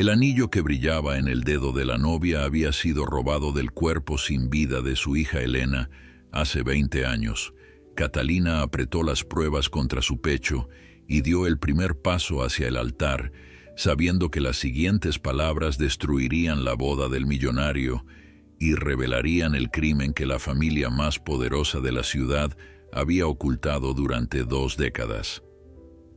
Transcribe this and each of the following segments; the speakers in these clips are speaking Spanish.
El anillo que brillaba en el dedo de la novia había sido robado del cuerpo sin vida de su hija Elena hace 20 años. Catalina apretó las pruebas contra su pecho y dio el primer paso hacia el altar, sabiendo que las siguientes palabras destruirían la boda del millonario y revelarían el crimen que la familia más poderosa de la ciudad había ocultado durante 2 décadas.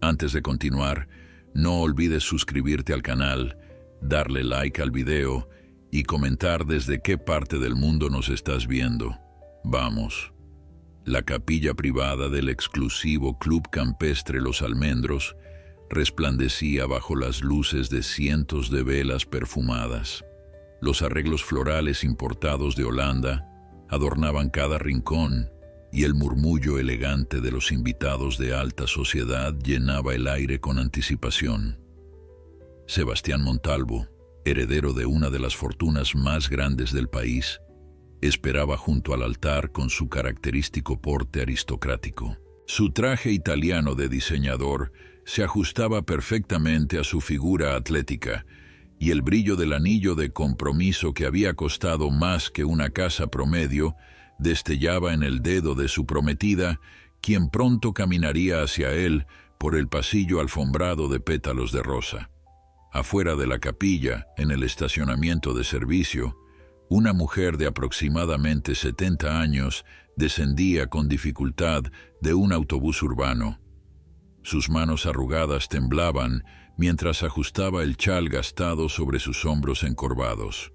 Antes de continuar, no olvides suscribirte al canal, darle like al video y comentar desde qué parte del mundo nos estás viendo. Vamos. La capilla privada del exclusivo Club Campestre Los Almendros resplandecía bajo las luces de cientos de velas perfumadas. Los arreglos florales importados de Holanda adornaban cada rincón y el murmullo elegante de los invitados de alta sociedad llenaba el aire con anticipación. Sebastián Montalvo, heredero de una de las fortunas más grandes del país, esperaba junto al altar con su característico porte aristocrático. Su traje italiano de diseñador se ajustaba perfectamente a su figura atlética, y el brillo del anillo de compromiso que había costado más que una casa promedio destellaba en el dedo de su prometida, quien pronto caminaría hacia él por el pasillo alfombrado de pétalos de rosa. Afuera de la capilla, en el estacionamiento de servicio, una mujer de aproximadamente 70 años descendía con dificultad de un autobús urbano. Sus manos arrugadas temblaban mientras ajustaba el chal gastado sobre sus hombros encorvados.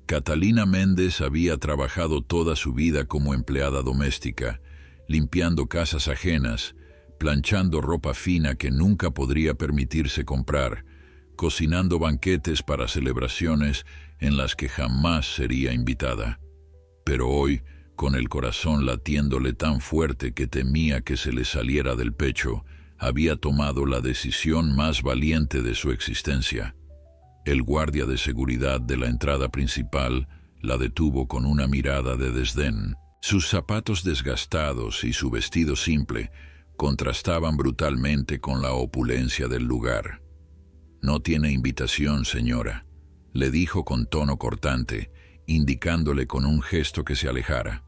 Catalina Méndez había trabajado toda su vida como empleada doméstica, limpiando casas ajenas, planchando ropa fina que nunca podría permitirse comprar, cocinando banquetes para celebraciones en las que jamás sería invitada. Pero hoy, con el corazón latiéndole tan fuerte que temía que se le saliera del pecho, había tomado la decisión más valiente de su existencia. El guardia de seguridad de la entrada principal la detuvo con una mirada de desdén. Sus zapatos desgastados y su vestido simple contrastaban brutalmente con la opulencia del lugar. «No tiene invitación, señora», le dijo con tono cortante, indicándole con un gesto que se alejara.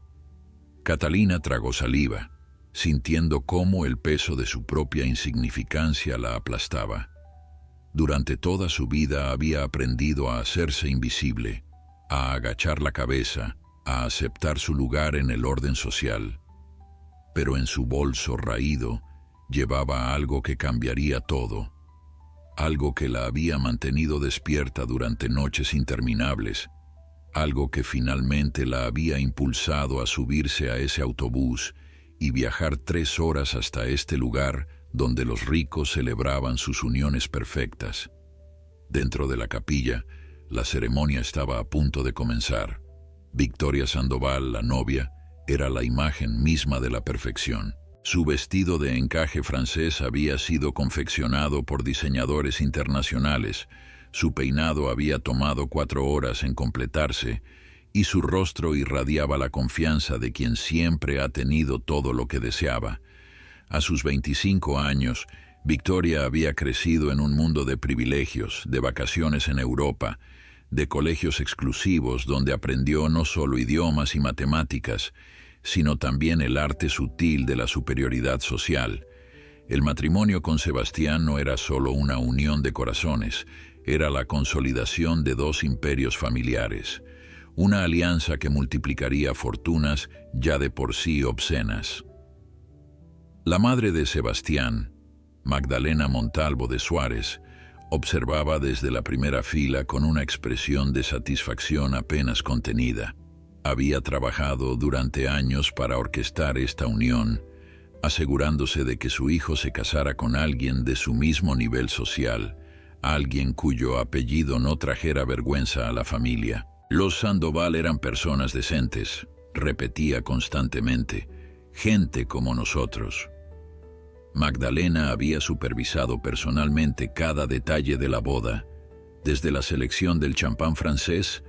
Catalina tragó saliva, sintiendo cómo el peso de su propia insignificancia la aplastaba. Durante toda su vida había aprendido a hacerse invisible, a agachar la cabeza, a aceptar su lugar en el orden social. Pero en su bolso raído llevaba algo que cambiaría todo, algo que la había mantenido despierta durante noches interminables, algo que finalmente la había impulsado a subirse a ese autobús y viajar 3 horas hasta este lugar donde los ricos celebraban sus uniones perfectas. Dentro de la capilla, la ceremonia estaba a punto de comenzar. Victoria Sandoval, la novia, era la imagen misma de la perfección. Su vestido de encaje francés había sido confeccionado por diseñadores internacionales, su peinado había tomado 4 horas en completarse, y su rostro irradiaba la confianza de quien siempre ha tenido todo lo que deseaba. A sus 25 años, Victoria había crecido en un mundo de privilegios, de vacaciones en Europa, de colegios exclusivos donde aprendió no solo idiomas y matemáticas, sino también el arte sutil de la superioridad social. El matrimonio con Sebastián no era solo una unión de corazones, era la consolidación de 2 imperios familiares, una alianza que multiplicaría fortunas ya de por sí obscenas. La madre de Sebastián, Magdalena Montalvo de Suárez, observaba desde la primera fila con una expresión de satisfacción apenas contenida. Había trabajado durante años para orquestar esta unión, asegurándose de que su hijo se casara con alguien de su mismo nivel social, alguien cuyo apellido no trajera vergüenza a la familia. Los Sandoval eran personas decentes, repetía constantemente, gente como nosotros. Magdalena había supervisado personalmente cada detalle de la boda, desde la selección del champán francés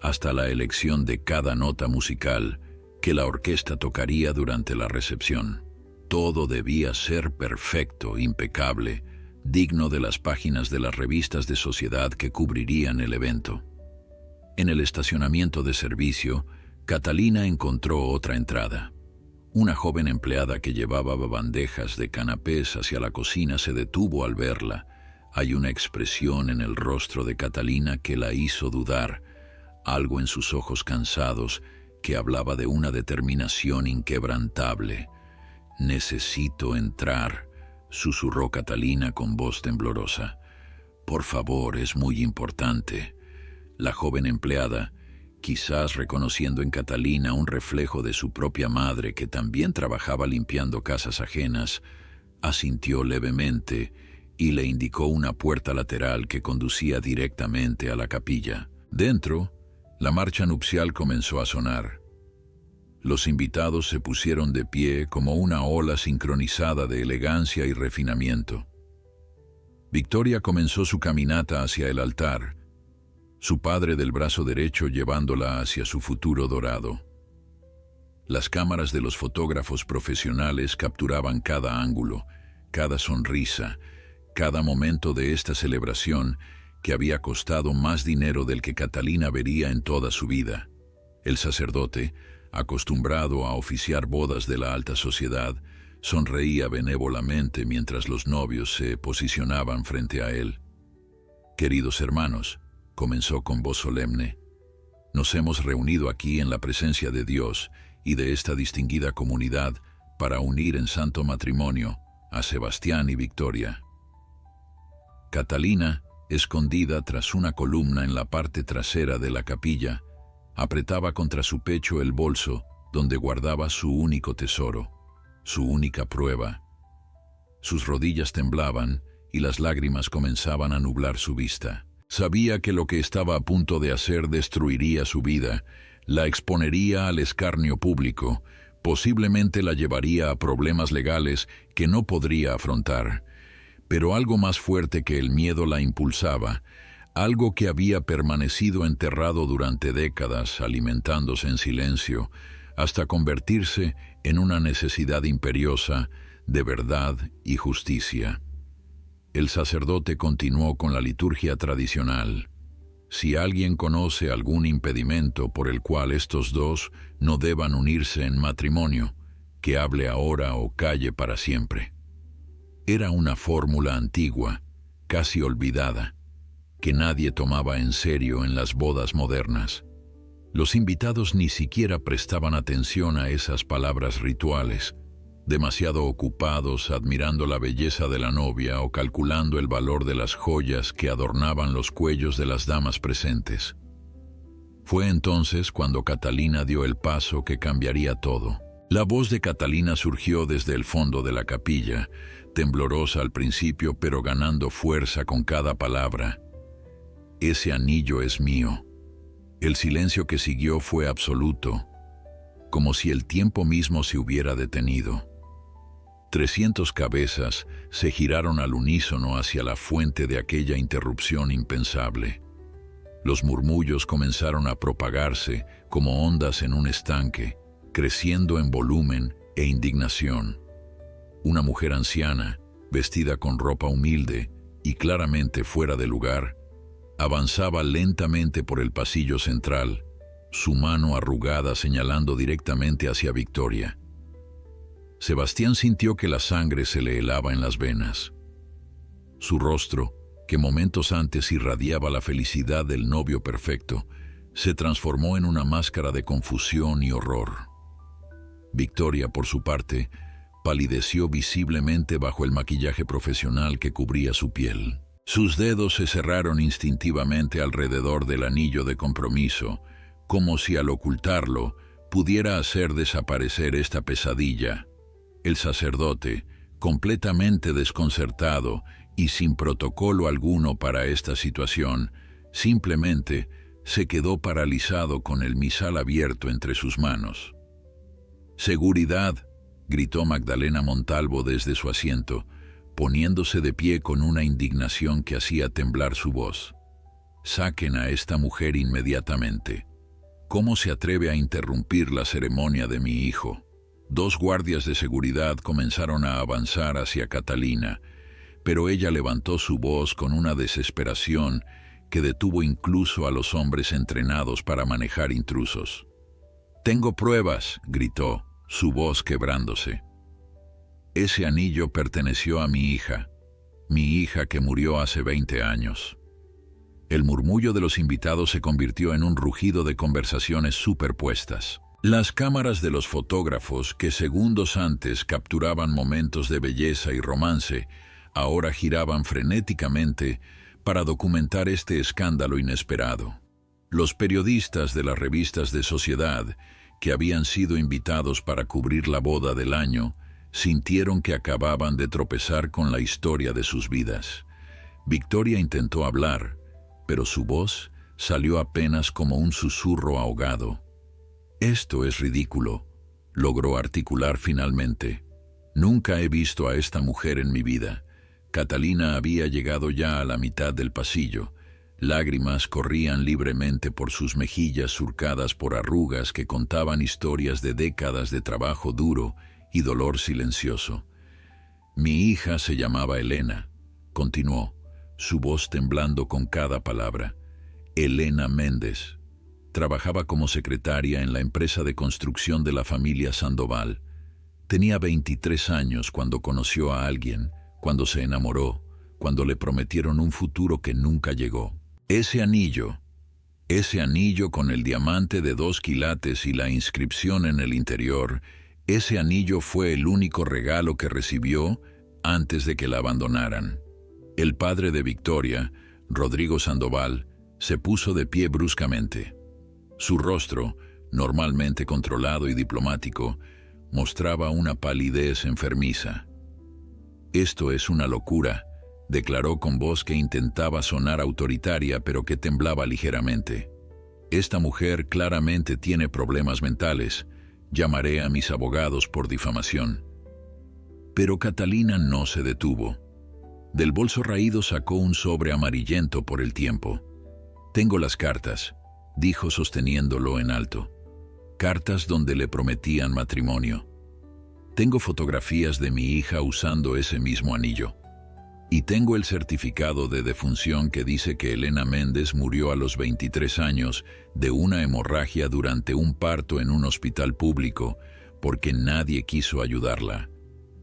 hasta la elección de cada nota musical que la orquesta tocaría durante la recepción. Todo debía ser perfecto, impecable, digno de las páginas de las revistas de sociedad que cubrirían el evento. En el estacionamiento de servicio, Catalina encontró otra entrada. Una joven empleada que llevaba bandejas de canapés hacia la cocina se detuvo al verla. Hay una expresión en el rostro de Catalina que la hizo dudar, algo en sus ojos cansados que hablaba de una determinación inquebrantable. «Necesito entrar», susurró Catalina con voz temblorosa. «Por favor, es muy importante». La joven empleada, quizás reconociendo en Catalina un reflejo de su propia madre que también trabajaba limpiando casas ajenas, asintió levemente y le indicó una puerta lateral que conducía directamente a la capilla. Dentro, la marcha nupcial comenzó a sonar. Los invitados se pusieron de pie como una ola sincronizada de elegancia y refinamiento. Victoria comenzó su caminata hacia el altar, su padre del brazo derecho llevándola hacia su futuro dorado. Las cámaras de los fotógrafos profesionales capturaban cada ángulo, cada sonrisa, cada momento de esta celebración que había costado más dinero del que Catalina vería en toda su vida. El sacerdote, acostumbrado a oficiar bodas de la alta sociedad, sonreía benévolamente mientras los novios se posicionaban frente a él. «Queridos hermanos», comenzó con voz solemne, «nos hemos reunido aquí en la presencia de Dios y de esta distinguida comunidad para unir en santo matrimonio a Sebastián y Victoria». Catalina, escondida tras una columna en la parte trasera de la capilla, apretaba contra su pecho el bolso donde guardaba su único tesoro, su única prueba. Sus rodillas temblaban y las lágrimas comenzaban a nublar su vista. Sabía que lo que estaba a punto de hacer destruiría su vida, la exponería al escarnio público, posiblemente la llevaría a problemas legales que no podría afrontar. Pero algo más fuerte que el miedo la impulsaba, algo que había permanecido enterrado durante décadas, alimentándose en silencio, hasta convertirse en una necesidad imperiosa de verdad y justicia. El sacerdote continuó con la liturgia tradicional. Si alguien conoce algún impedimento por el cual estos dos no deban unirse en matrimonio, que hable ahora o calle para siempre. Era una fórmula antigua, casi olvidada, que nadie tomaba en serio en las bodas modernas. Los invitados ni siquiera prestaban atención a esas palabras rituales, demasiado ocupados admirando la belleza de la novia o calculando el valor de las joyas que adornaban los cuellos de las damas presentes. Fue entonces cuando Catalina dio el paso que cambiaría todo. La voz de Catalina surgió desde el fondo de la capilla, temblorosa al principio pero ganando fuerza con cada palabra. «Ese anillo es mío». El silencio que siguió fue absoluto, como si el tiempo mismo se hubiera detenido. 300 cabezas se giraron al unísono hacia la fuente de aquella interrupción impensable. Los murmullos comenzaron a propagarse como ondas en un estanque, creciendo en volumen e indignación. Una mujer anciana, vestida con ropa humilde y claramente fuera de lugar, avanzaba lentamente por el pasillo central, su mano arrugada señalando directamente hacia Victoria. Sebastián sintió que la sangre se le helaba en las venas. Su rostro, que momentos antes irradiaba la felicidad del novio perfecto, se transformó en una máscara de confusión y horror. Victoria, por su parte, palideció visiblemente bajo el maquillaje profesional que cubría su piel. Sus dedos se cerraron instintivamente alrededor del anillo de compromiso, como si al ocultarlo pudiera hacer desaparecer esta pesadilla. El sacerdote, completamente desconcertado y sin protocolo alguno para esta situación, simplemente se quedó paralizado con el misal abierto entre sus manos. «¡Seguridad!», gritó Magdalena Montalvo desde su asiento, poniéndose de pie con una indignación que hacía temblar su voz. «Saquen a esta mujer inmediatamente. ¿Cómo se atreve a interrumpir la ceremonia de mi hijo?». 2 guardias de seguridad comenzaron a avanzar hacia Catalina, pero ella levantó su voz con una desesperación que detuvo incluso a los hombres entrenados para manejar intrusos. «Tengo pruebas», gritó, su voz quebrándose. «Ese anillo perteneció a mi hija que murió hace 20 años». El murmullo de los invitados se convirtió en un rugido de conversaciones superpuestas. Las cámaras de los fotógrafos, que segundos antes capturaban momentos de belleza y romance, ahora giraban frenéticamente para documentar este escándalo inesperado. Los periodistas de las revistas de sociedad, que habían sido invitados para cubrir la boda del año, sintieron que acababan de tropezar con la historia de sus vidas. Victoria intentó hablar, pero su voz salió apenas como un susurro ahogado. «Esto es ridículo», logró articular finalmente. «Nunca he visto a esta mujer en mi vida». Catalina había llegado ya a la mitad del pasillo. Lágrimas corrían libremente por sus mejillas surcadas por arrugas que contaban historias de décadas de trabajo duro y dolor silencioso. «Mi hija se llamaba Elena», continuó, su voz temblando con cada palabra. «Elena Méndez. Trabajaba como secretaria en la empresa de construcción de la familia Sandoval. Tenía 23 años cuando conoció a alguien, cuando se enamoró, cuando le prometieron un futuro que nunca llegó. Ese anillo con el diamante de 2 quilates y la inscripción en el interior, ese anillo fue el único regalo que recibió antes de que la abandonaran». El padre de Victoria, Rodrigo Sandoval, se puso de pie bruscamente. Su rostro, normalmente controlado y diplomático, mostraba una palidez enfermiza. «Esto es una locura», declaró con voz que intentaba sonar autoritaria pero que temblaba ligeramente. «Esta mujer claramente tiene problemas mentales. Llamaré a mis abogados por difamación». Pero Catalina no se detuvo. Del bolso raído sacó un sobre amarillento por el tiempo. «Tengo las cartas», dijo sosteniéndolo en alto. «Cartas donde le prometían matrimonio. Tengo fotografías de mi hija usando ese mismo anillo. Y tengo el certificado de defunción que dice que Elena Méndez murió a los 23 años de una hemorragia durante un parto en un hospital público porque nadie quiso ayudarla,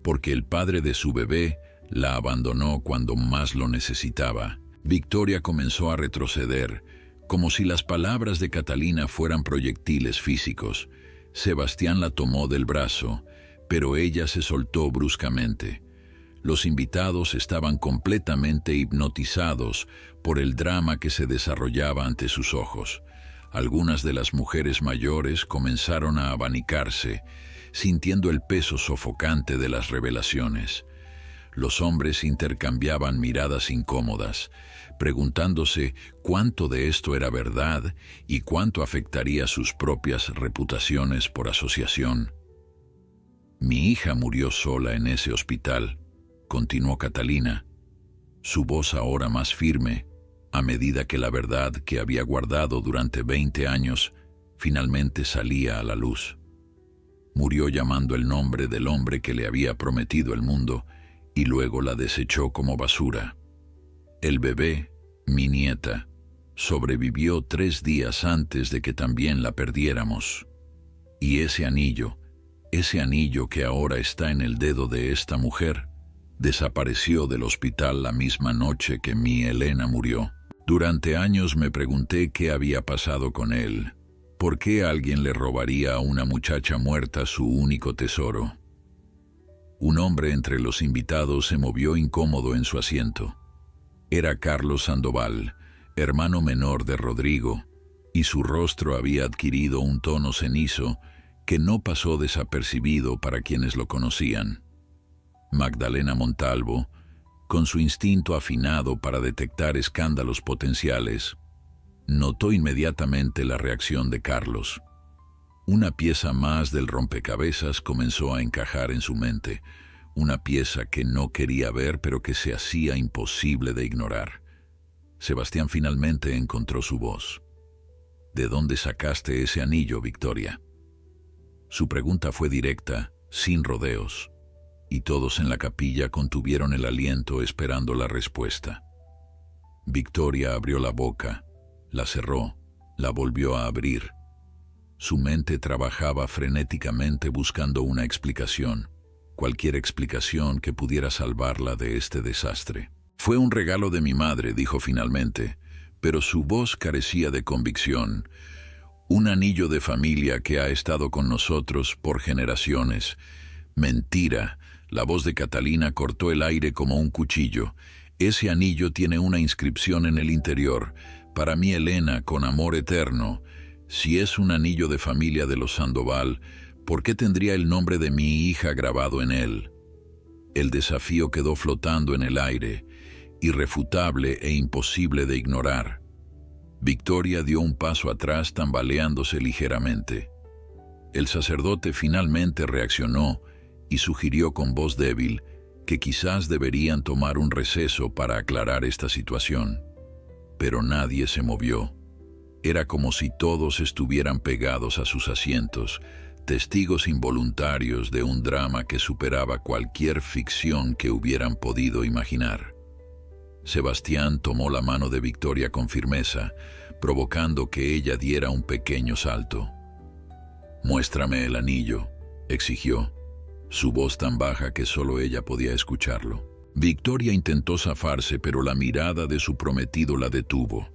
porque el padre de su bebé la abandonó cuando más lo necesitaba». Victoria comenzó a retroceder, como si las palabras de Catalina fueran proyectiles físicos. Sebastián la tomó del brazo, pero ella se soltó bruscamente. Los invitados estaban completamente hipnotizados por el drama que se desarrollaba ante sus ojos. Algunas de las mujeres mayores comenzaron a abanicarse, sintiendo el peso sofocante de las revelaciones. Los hombres intercambiaban miradas incómodas, preguntándose cuánto de esto era verdad y cuánto afectaría sus propias reputaciones por asociación. «Mi hija murió sola en ese hospital», continuó Catalina, su voz ahora más firme, a medida que la verdad que había guardado durante 20 años finalmente salía a la luz. Murió llamando el nombre del hombre que le había prometido el mundo y luego la desechó como basura. El bebé, mi nieta, sobrevivió 3 días antes de que también la perdiéramos. Y ese anillo que ahora está en el dedo de esta mujer, desapareció del hospital la misma noche que mi Elena murió. Durante años me pregunté qué había pasado con él. ¿Por qué alguien le robaría a una muchacha muerta su único tesoro? Un hombre entre los invitados se movió incómodo en su asiento. Era Carlos Sandoval, hermano menor de Rodrigo, y su rostro había adquirido un tono cenizo que no pasó desapercibido para quienes lo conocían. Magdalena Montalvo, con su instinto afinado para detectar escándalos potenciales, notó inmediatamente la reacción de Carlos. Una pieza más del rompecabezas comenzó a encajar en su mente, una pieza que no quería ver pero que se hacía imposible de ignorar. Sebastián finalmente encontró su voz. «¿De dónde sacaste ese anillo, Victoria?». Su pregunta fue directa, sin rodeos. y todos en la capilla contuvieron el aliento esperando la respuesta. Victoria abrió la boca, la cerró, la volvió a abrir. Su mente trabajaba frenéticamente buscando una explicación, cualquier explicación que pudiera salvarla de este desastre. «Fue un regalo de mi madre», dijo finalmente, pero su voz carecía de convicción. «Un anillo de familia que ha estado con nosotros por generaciones». «Mentira». La voz de Catalina cortó el aire como un cuchillo. «Ese anillo tiene una inscripción en el interior. Para mí, Elena, con amor eterno. Si es un anillo de familia de los Sandoval, ¿por qué tendría el nombre de mi hija grabado en él?» El desafío quedó flotando en el aire, irrefutable e imposible de ignorar. Victoria dio un paso atrás, tambaleándose ligeramente. El sacerdote finalmente reaccionó y sugirió con voz débil que quizás deberían tomar un receso para aclarar esta situación. Pero nadie se movió. Era como si todos estuvieran pegados a sus asientos, testigos involuntarios de un drama que superaba cualquier ficción que hubieran podido imaginar. Sebastián tomó la mano de Victoria con firmeza, provocando que ella diera un pequeño salto. «Muéstrame el anillo», exigió, su voz tan baja que solo ella podía escucharlo. Victoria intentó zafarse, pero la mirada de su prometido la detuvo.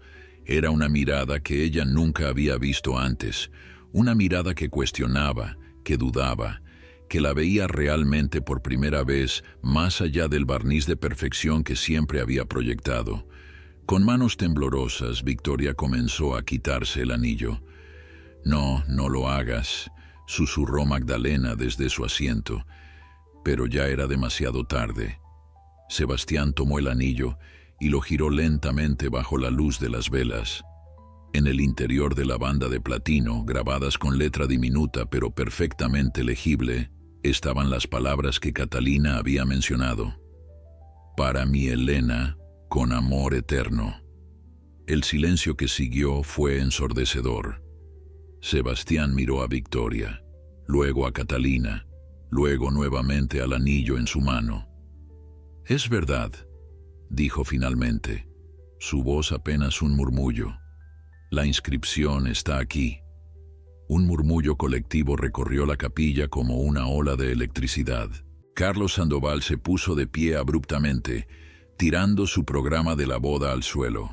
Era una mirada que ella nunca había visto antes, una mirada que cuestionaba, que dudaba, que la veía realmente por primera vez más allá del barniz de perfección que siempre había proyectado. Con manos temblorosas, Victoria comenzó a quitarse el anillo. «No, no lo hagas», susurró Magdalena desde su asiento, pero ya era demasiado tarde. Sebastián tomó el anillo y lo giró lentamente bajo la luz de las velas. En el interior de la banda de platino, grabadas con letra diminuta pero perfectamente legible, estaban las palabras que Catalina había mencionado. «Para mi Elena, con amor eterno». El silencio que siguió fue ensordecedor. Sebastián miró a Victoria, luego a Catalina, luego nuevamente al anillo en su mano. «Es verdad», dijo finalmente, su voz apenas un murmullo. «La inscripción está aquí». Un murmullo colectivo recorrió la capilla como una ola de electricidad. Carlos Sandoval se puso de pie abruptamente, tirando su programa de la boda al suelo.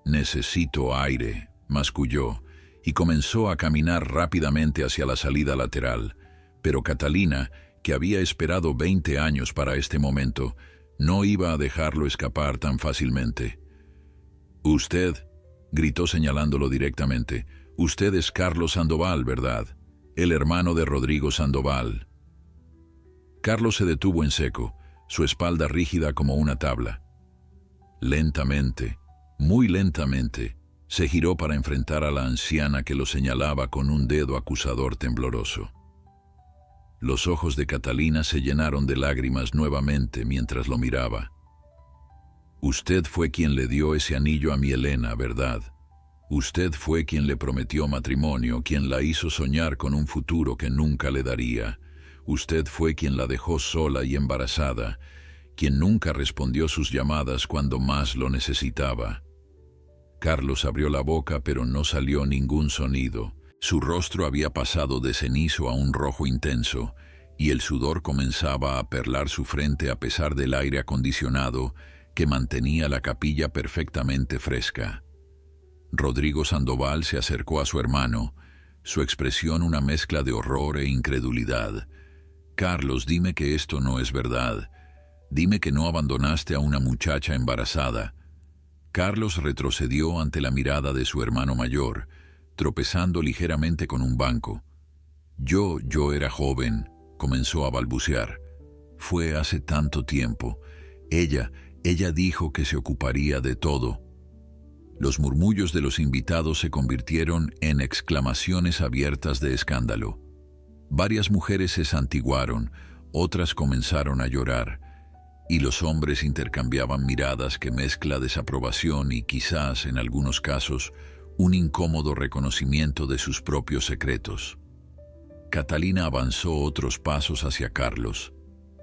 «Necesito aire», masculló, y comenzó a caminar rápidamente hacia la salida lateral, pero Catalina, que había esperado 20 años para este momento, no iba a dejarlo escapar tan fácilmente. «Usted», gritó señalándolo directamente, «usted es Carlos Sandoval, ¿verdad? El hermano de Rodrigo Sandoval». Carlos se detuvo en seco, su espalda rígida como una tabla. Lentamente, muy lentamente, se giró para enfrentar a la anciana que lo señalaba con un dedo acusador tembloroso. Los ojos de Catalina se llenaron de lágrimas nuevamente mientras lo miraba. «Usted fue quien le dio ese anillo a mi Elena, ¿verdad? Usted fue quien le prometió matrimonio, quien la hizo soñar con un futuro que nunca le daría. Usted fue quien la dejó sola y embarazada, quien nunca respondió sus llamadas cuando más lo necesitaba». Carlos abrió la boca, pero no salió ningún sonido. Su rostro había pasado de cenizo a un rojo intenso, y el sudor comenzaba a perlar su frente a pesar del aire acondicionado que mantenía la capilla perfectamente fresca. Rodrigo Sandoval se acercó a su hermano, su expresión una mezcla de horror e incredulidad. «Carlos, dime que esto no es verdad. Dime que no abandonaste a una muchacha embarazada». Carlos retrocedió ante la mirada de su hermano mayor, tropezando ligeramente con un banco. Yo era joven», comenzó a balbucear. «Fue hace tanto tiempo. Ella dijo que se ocuparía de todo». Los murmullos de los invitados se convirtieron en exclamaciones abiertas de escándalo. Varias mujeres se santiguaron, otras comenzaron a llorar, y los hombres intercambiaban miradas que mezcla desaprobación y quizás, en algunos casos, un incómodo reconocimiento de sus propios secretos. Catalina avanzó otros pasos hacia Carlos,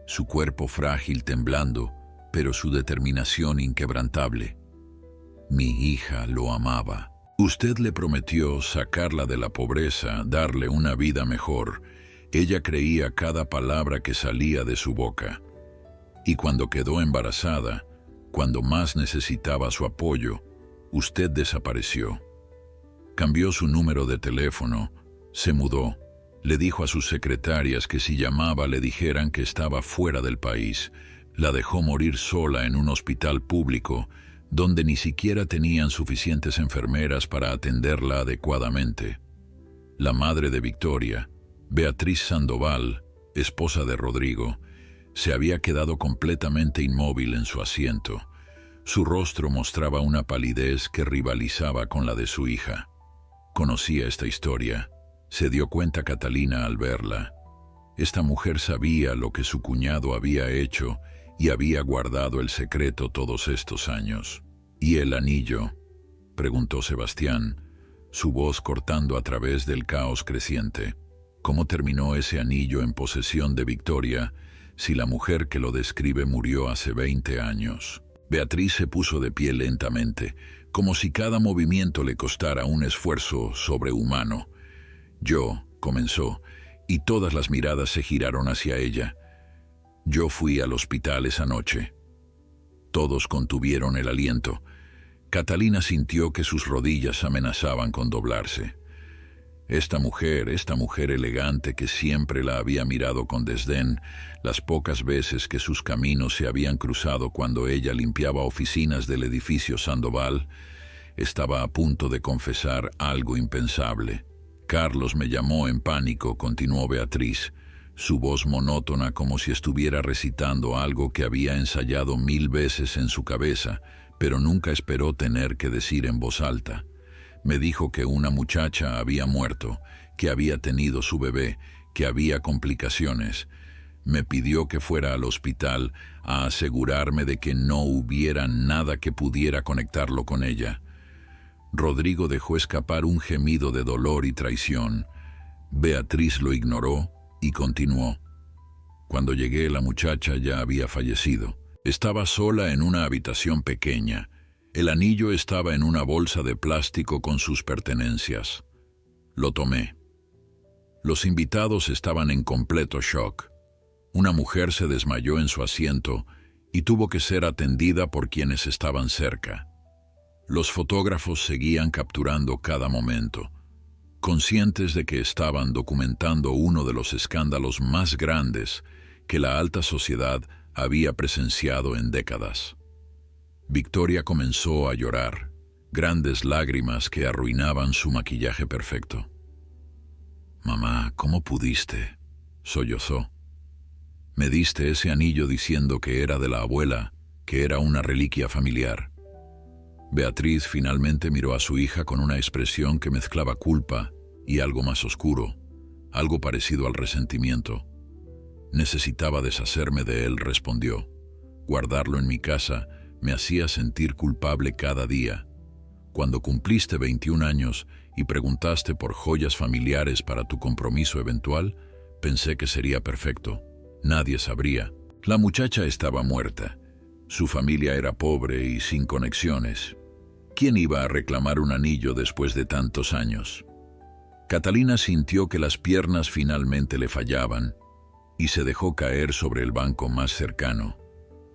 su cuerpo frágil temblando, pero su determinación inquebrantable. Mi hija lo amaba. Usted le prometió sacarla de la pobreza, darle una vida mejor. Ella creía cada palabra que salía de su boca. Y cuando quedó embarazada, cuando más necesitaba su apoyo, usted desapareció. Cambió su número de teléfono, se mudó, le dijo a sus secretarias que si llamaba le dijeran que estaba fuera del país, la dejó morir sola en un hospital público, donde ni siquiera tenían suficientes enfermeras para atenderla adecuadamente. La madre de Victoria, Beatriz Sandoval, esposa de Rodrigo, se había quedado completamente inmóvil en su asiento. Su rostro mostraba una palidez que rivalizaba con la de su hija. Conocía esta historia. Se dio cuenta Catalina al verla. Esta mujer sabía lo que su cuñado había hecho y había guardado el secreto todos estos años. ¿Y el anillo?, preguntó Sebastián, su voz cortando a través del caos creciente. ¿Cómo terminó ese anillo en posesión de Victoria si la mujer que lo describe murió hace 20 años? Beatriz se puso de pie lentamente, como si cada movimiento le costara un esfuerzo sobrehumano. Comenzó, y todas las miradas se giraron hacia ella. Yo fui al hospital esa noche. Todos contuvieron el aliento. Catalina sintió que sus rodillas amenazaban con doblarse. Esta mujer elegante que siempre la había mirado con desdén, las pocas veces que sus caminos se habían cruzado cuando ella limpiaba oficinas del edificio Sandoval, estaba a punto de confesar algo impensable. Carlos me llamó en pánico, continuó Beatriz, su voz monótona como si estuviera recitando algo que había ensayado 1000 veces en su cabeza, pero nunca esperó tener que decir en voz alta. Me dijo que una muchacha había muerto, que había tenido su bebé, que había complicaciones. Me pidió que fuera al hospital a asegurarme de que no hubiera nada que pudiera conectarlo con ella. Rodrigo dejó escapar un gemido de dolor y traición. Beatriz lo ignoró y continuó. Cuando llegué, la muchacha ya había fallecido. Estaba sola en una habitación pequeña. El anillo estaba en una bolsa de plástico con sus pertenencias. Lo tomé. Los invitados estaban en completo shock. Una mujer se desmayó en su asiento y tuvo que ser atendida por quienes estaban cerca. Los fotógrafos seguían capturando cada momento, conscientes de que estaban documentando uno de los escándalos más grandes que la alta sociedad había presenciado en décadas. Victoria comenzó a llorar, grandes lágrimas que arruinaban su maquillaje perfecto. «Mamá, ¿cómo pudiste?», sollozó. «Me diste ese anillo diciendo que era de la abuela, que era una reliquia familiar». Beatriz finalmente miró a su hija con una expresión que mezclaba culpa y algo más oscuro, algo parecido al resentimiento. «Necesitaba deshacerme de él», respondió. «Guardarlo en mi casa me hacía sentir culpable cada día. Cuando cumpliste 21 años y preguntaste por joyas familiares para tu compromiso eventual, pensé que sería perfecto. Nadie sabría. La muchacha estaba muerta. Su familia era pobre y sin conexiones. ¿Quién iba a reclamar un anillo después de tantos años?» Catalina sintió que las piernas finalmente le fallaban y se dejó caer sobre el banco más cercano.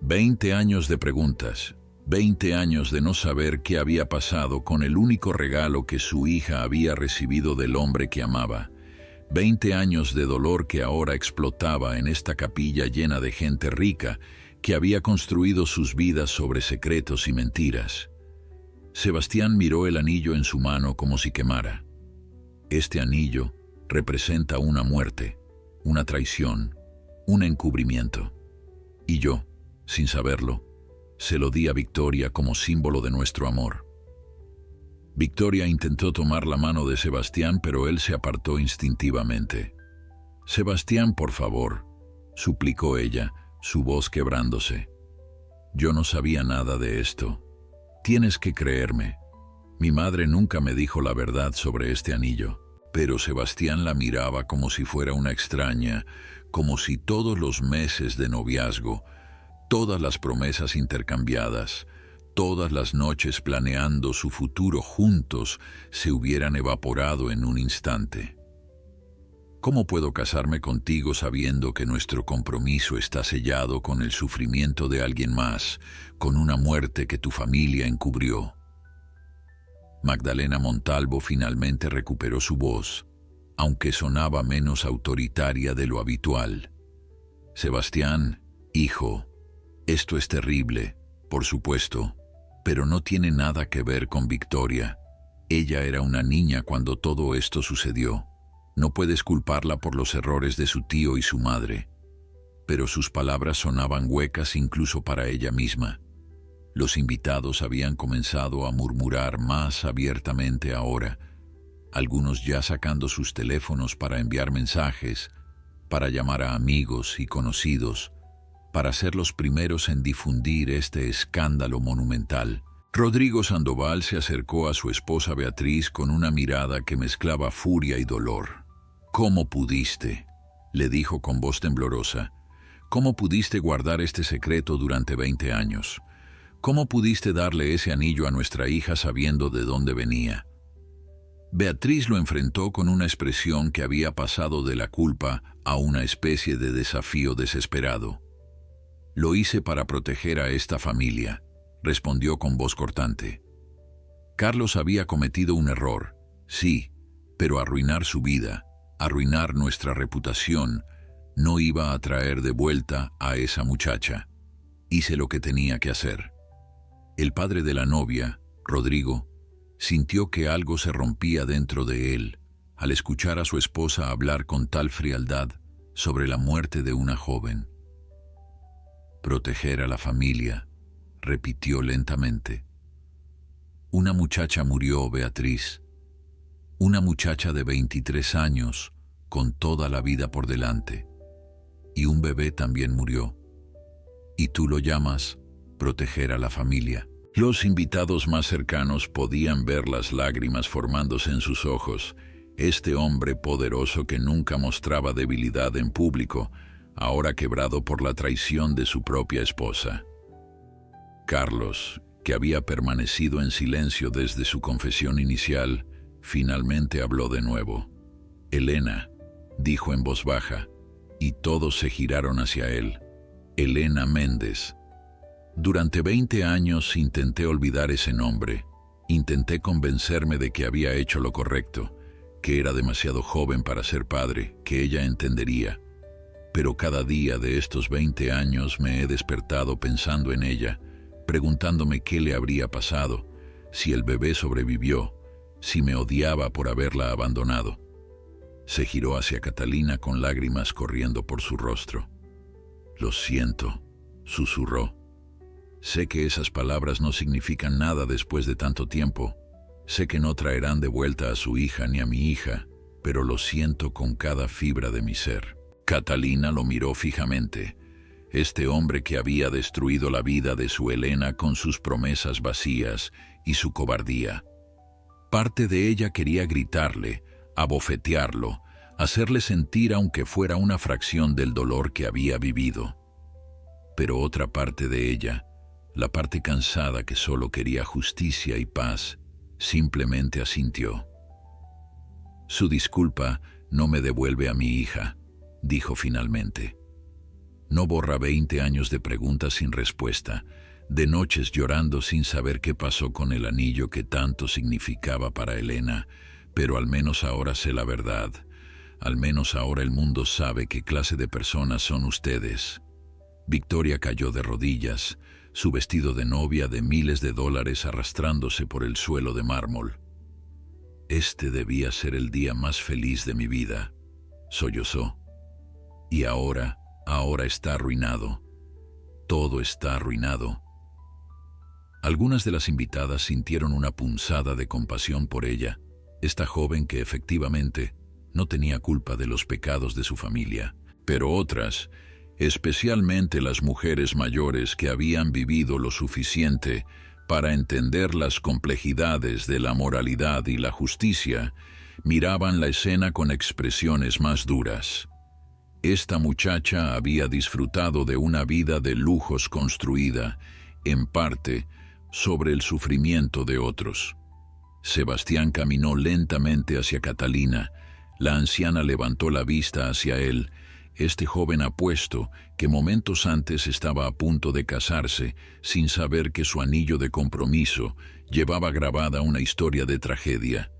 20 años de preguntas, 20 años de no saber qué había pasado con el único regalo que su hija había recibido del hombre que amaba. 20 años de dolor que ahora explotaba en esta capilla llena de gente rica que había construido sus vidas sobre secretos y mentiras. Sebastián miró el anillo en su mano como si quemara. Este anillo representa una muerte, una traición, un encubrimiento. Y yo, sin saberlo, se lo di a Victoria como símbolo de nuestro amor. Victoria intentó tomar la mano de Sebastián, pero él se apartó instintivamente. «Sebastián, por favor», suplicó ella, su voz quebrándose. «Yo no sabía nada de esto. Tienes que creerme. Mi madre nunca me dijo la verdad sobre este anillo». Pero Sebastián la miraba como si fuera una extraña, como si todos los meses de noviazgo, todas las promesas intercambiadas, todas las noches planeando su futuro juntos se hubieran evaporado en un instante. ¿Cómo puedo casarme contigo sabiendo que nuestro compromiso está sellado con el sufrimiento de alguien más, con una muerte que tu familia encubrió? Magdalena Montalvo finalmente recuperó su voz, aunque sonaba menos autoritaria de lo habitual. Sebastián, hijo, esto es terrible, por supuesto, pero no tiene nada que ver con Victoria. Ella era una niña cuando todo esto sucedió. No puedes culparla por los errores de su tío y su madre. Pero sus palabras sonaban huecas incluso para ella misma. Los invitados habían comenzado a murmurar más abiertamente ahora, algunos ya sacando sus teléfonos para enviar mensajes, para llamar a amigos y conocidos, para ser los primeros en difundir este escándalo monumental. Rodrigo Sandoval se acercó a su esposa Beatriz con una mirada que mezclaba furia y dolor. «¿Cómo pudiste?», le dijo con voz temblorosa. «¿Cómo pudiste guardar este secreto durante 20 años? ¿Cómo pudiste darle ese anillo a nuestra hija sabiendo de dónde venía?». Beatriz lo enfrentó con una expresión que había pasado de la culpa a una especie de desafío desesperado. «Lo hice para proteger a esta familia», respondió con voz cortante. Carlos había cometido un error, sí, pero arruinar su vida, arruinar nuestra reputación, no iba a traer de vuelta a esa muchacha. Hice lo que tenía que hacer. El padre de la novia, Rodrigo, sintió que algo se rompía dentro de él al escuchar a su esposa hablar con tal frialdad sobre la muerte de una joven. «Proteger a la familia», repitió lentamente. «Una muchacha murió, Beatriz. Una muchacha de 23 años, con toda la vida por delante. Y un bebé también murió. Y tú lo llamas proteger a la familia». Los invitados más cercanos podían ver las lágrimas formándose en sus ojos. Este hombre poderoso que nunca mostraba debilidad en público, ahora quebrado por la traición de su propia esposa. Carlos, que había permanecido en silencio desde su confesión inicial, finalmente habló de nuevo. «Elena», dijo en voz baja, y todos se giraron hacia él. «Elena Méndez». Durante 20 años intenté olvidar ese nombre. Intenté convencerme de que había hecho lo correcto, que era demasiado joven para ser padre, que ella entendería. Pero cada día de estos 20 años me he despertado pensando en ella, preguntándome qué le habría pasado, si el bebé sobrevivió, si me odiaba por haberla abandonado. Se giró hacia Catalina con lágrimas corriendo por su rostro. «Lo siento», susurró. «Sé que esas palabras no significan nada después de tanto tiempo. Sé que no traerán de vuelta a su hija ni a mi hija, pero lo siento con cada fibra de mi ser». Catalina lo miró fijamente. Este hombre que había destruido la vida de su Elena con sus promesas vacías y su cobardía. Parte de ella quería gritarle, abofetearlo, hacerle sentir aunque fuera una fracción del dolor que había vivido. Pero otra parte de ella, la parte cansada que solo quería justicia y paz, simplemente asintió. «Su disculpa no me devuelve a mi hija», dijo finalmente. «No borra 20 años de preguntas sin respuesta, de noches llorando sin saber qué pasó con el anillo que tanto significaba para Elena, pero al menos ahora sé la verdad. Al menos ahora el mundo sabe qué clase de personas son ustedes». Victoria cayó de rodillas, su vestido de novia de miles de dólares arrastrándose por el suelo de mármol. «Este debía ser el día más feliz de mi vida», sollozó. «Y ahora está arruinado. Todo está arruinado». Algunas de las invitadas sintieron una punzada de compasión por ella, esta joven que efectivamente no tenía culpa de los pecados de su familia, pero otras, especialmente las mujeres mayores que habían vivido lo suficiente para entender las complejidades de la moralidad y la justicia, miraban la escena con expresiones más duras. Esta muchacha había disfrutado de una vida de lujos construida, en parte, sobre el sufrimiento de otros. Sebastián caminó lentamente hacia Catalina. La anciana levantó la vista hacia él. Este joven apuesto, que momentos antes estaba a punto de casarse, sin saber que su anillo de compromiso llevaba grabada una historia de tragedia.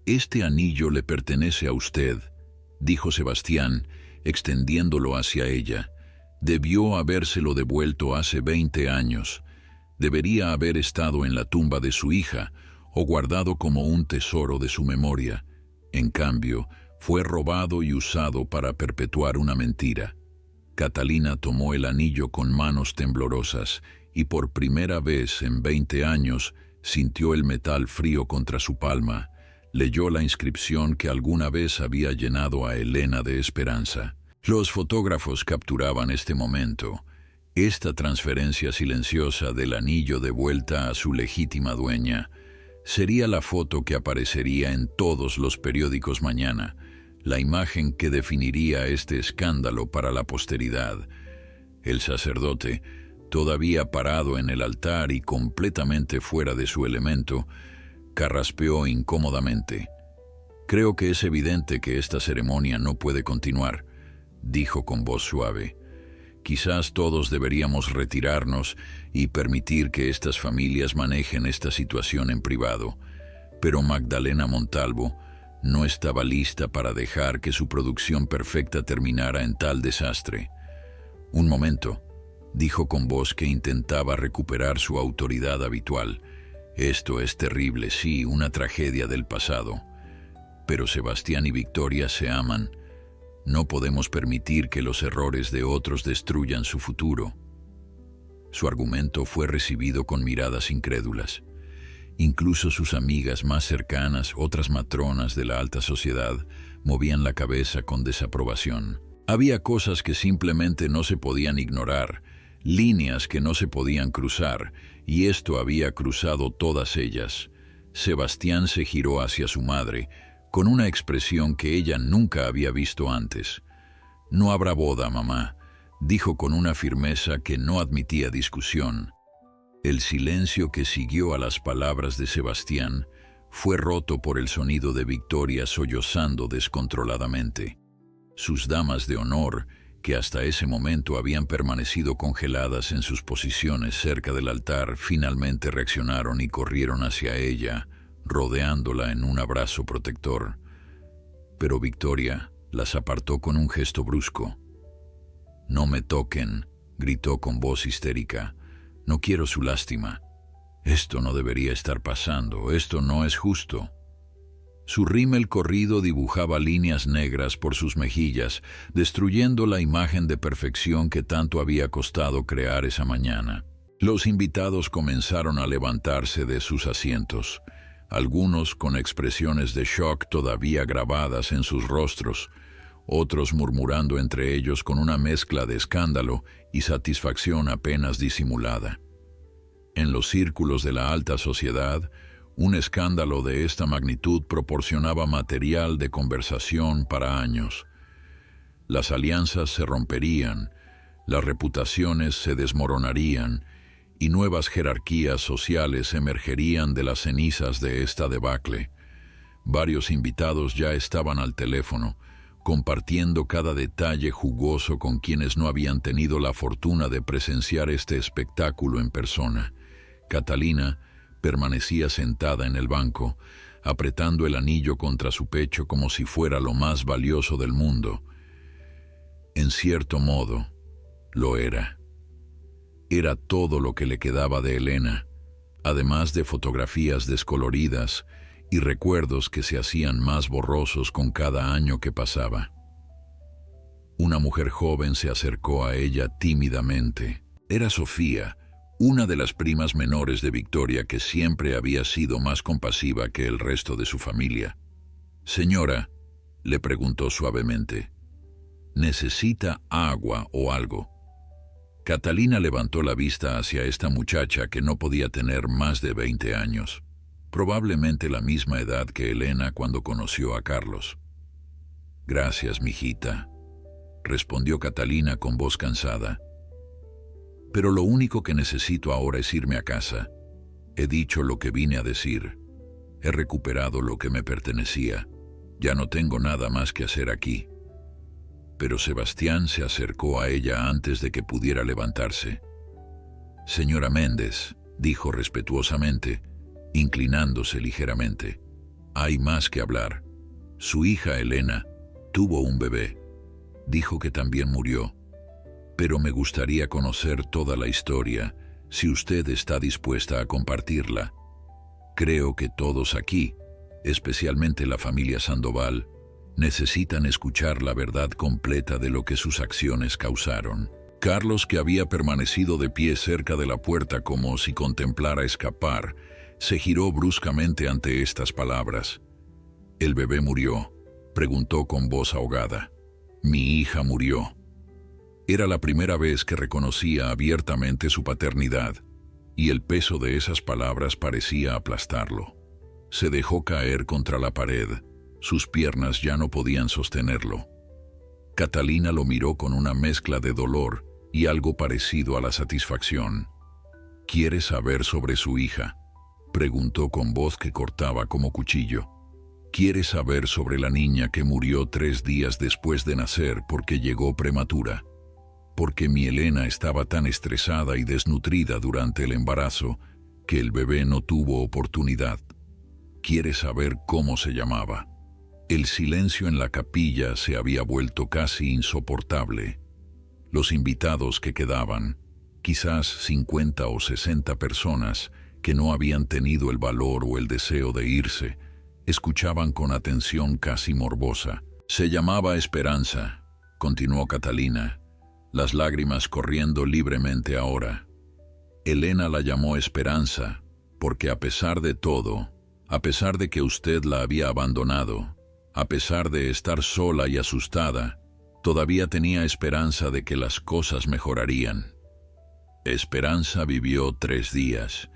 «Este anillo le pertenece a usted», dijo Sebastián, extendiéndolo hacia ella. «Debió habérselo devuelto hace 20 años. Debería haber estado en la tumba de su hija o guardado como un tesoro de su memoria. En cambio, fue robado y usado para perpetuar una mentira». Catalina tomó el anillo con manos temblorosas y por primera vez en 20 años sintió el metal frío contra su palma. Leyó la inscripción que alguna vez había llenado a Elena de esperanza. Los fotógrafos capturaban este momento, esta transferencia silenciosa del anillo de vuelta a su legítima dueña. Sería la foto que aparecería en todos los periódicos mañana, la imagen que definiría este escándalo para la posteridad. El sacerdote, todavía parado en el altar y completamente fuera de su elemento, carraspeó incómodamente. «Creo que es evidente que esta ceremonia no puede continuar», dijo con voz suave. «Quizás todos deberíamos retirarnos y permitir que estas familias manejen esta situación en privado, pero Magdalena Montalvo no estaba lista para dejar que su producción perfecta terminara en tal desastre». «Un momento», dijo con voz que intentaba recuperar su autoridad habitual. «Esto es terrible, sí, una tragedia del pasado. Pero Sebastián y Victoria se aman. No podemos permitir que los errores de otros destruyan su futuro». Su argumento fue recibido con miradas incrédulas. Incluso sus amigas más cercanas, otras matronas de la alta sociedad, movían la cabeza con desaprobación. Había cosas que simplemente no se podían ignorar, líneas que no se podían cruzar, y esto había cruzado todas ellas. Sebastián se giró hacia su madre, con una expresión que ella nunca había visto antes. «No habrá boda, mamá», dijo con una firmeza que no admitía discusión. El silencio que siguió a las palabras de Sebastián fue roto por el sonido de Victoria sollozando descontroladamente. Sus damas de honor, que hasta ese momento habían permanecido congeladas en sus posiciones cerca del altar, finalmente reaccionaron y corrieron hacia ella, rodeándola en un abrazo protector. Pero Victoria las apartó con un gesto brusco. «No me toquen», gritó con voz histérica. «No quiero su lástima. Esto no debería estar pasando, esto no es justo». Su rímel corrido dibujaba líneas negras por sus mejillas, destruyendo la imagen de perfección que tanto había costado crear esa mañana. Los invitados comenzaron a levantarse de sus asientos, algunos con expresiones de shock todavía grabadas en sus rostros, otros murmurando entre ellos con una mezcla de escándalo y satisfacción apenas disimulada. En los círculos de la alta sociedad, un escándalo de esta magnitud proporcionaba material de conversación para años. Las alianzas se romperían, las reputaciones se desmoronarían y nuevas jerarquías sociales emergerían de las cenizas de esta debacle. Varios invitados ya estaban al teléfono, compartiendo cada detalle jugoso con quienes no habían tenido la fortuna de presenciar este espectáculo en persona. Catalina permanecía sentada en el banco, apretando el anillo contra su pecho como si fuera lo más valioso del mundo. En cierto modo, lo era. Era todo lo que le quedaba de Elena, además de fotografías descoloridas y recuerdos que se hacían más borrosos con cada año que pasaba. Una mujer joven se acercó a ella tímidamente. Era Sofía, una de las primas menores de Victoria, que siempre había sido más compasiva que el resto de su familia. «Señora», le preguntó suavemente, «¿necesita agua o algo?» Catalina levantó la vista hacia esta muchacha que no podía tener más de 20 años. probablemente la misma edad que Elena cuando conoció a Carlos. «Gracias, mijita», respondió Catalina con voz cansada. «Pero lo único que necesito ahora es irme a casa. He dicho lo que vine a decir. He recuperado lo que me pertenecía. Ya no tengo nada más que hacer aquí». Pero Sebastián se acercó a ella antes de que pudiera levantarse. «Señora Méndez», dijo respetuosamente, inclinándose ligeramente, «hay más que hablar. Su hija Elena tuvo un bebé. Dijo que también murió. Pero me gustaría conocer toda la historia, si usted está dispuesta a compartirla. Creo que todos aquí, especialmente la familia Sandoval, necesitan escuchar la verdad completa de lo que sus acciones causaron». Carlos, que había permanecido de pie cerca de la puerta como si contemplara escapar, se giró bruscamente ante estas palabras. «¿El bebé murió?», preguntó con voz ahogada. «Mi hija murió». Era la primera vez que reconocía abiertamente su paternidad, y el peso de esas palabras parecía aplastarlo. Se dejó caer contra la pared. Sus piernas ya no podían sostenerlo. Catalina lo miró con una mezcla de dolor y algo parecido a la satisfacción. «¿Quiere saber sobre su hija?», preguntó con voz que cortaba como cuchillo. «¿Quiere saber sobre la niña que murió 3 días después de nacer porque llegó prematura? Porque mi Elena estaba tan estresada y desnutrida durante el embarazo que el bebé no tuvo oportunidad. ¿Quiere saber cómo se llamaba?». El silencio en la capilla se había vuelto casi insoportable. Los invitados que quedaban, quizás 50 o 60 personas que no habían tenido el valor o el deseo de irse, escuchaban con atención casi morbosa. «Se llamaba Esperanza», continuó Catalina, las lágrimas corriendo libremente ahora. «Elena la llamó Esperanza porque a pesar de todo, a pesar de que usted la había abandonado, a pesar de estar sola y asustada, todavía tenía esperanza de que las cosas mejorarían. Esperanza vivió 3 días.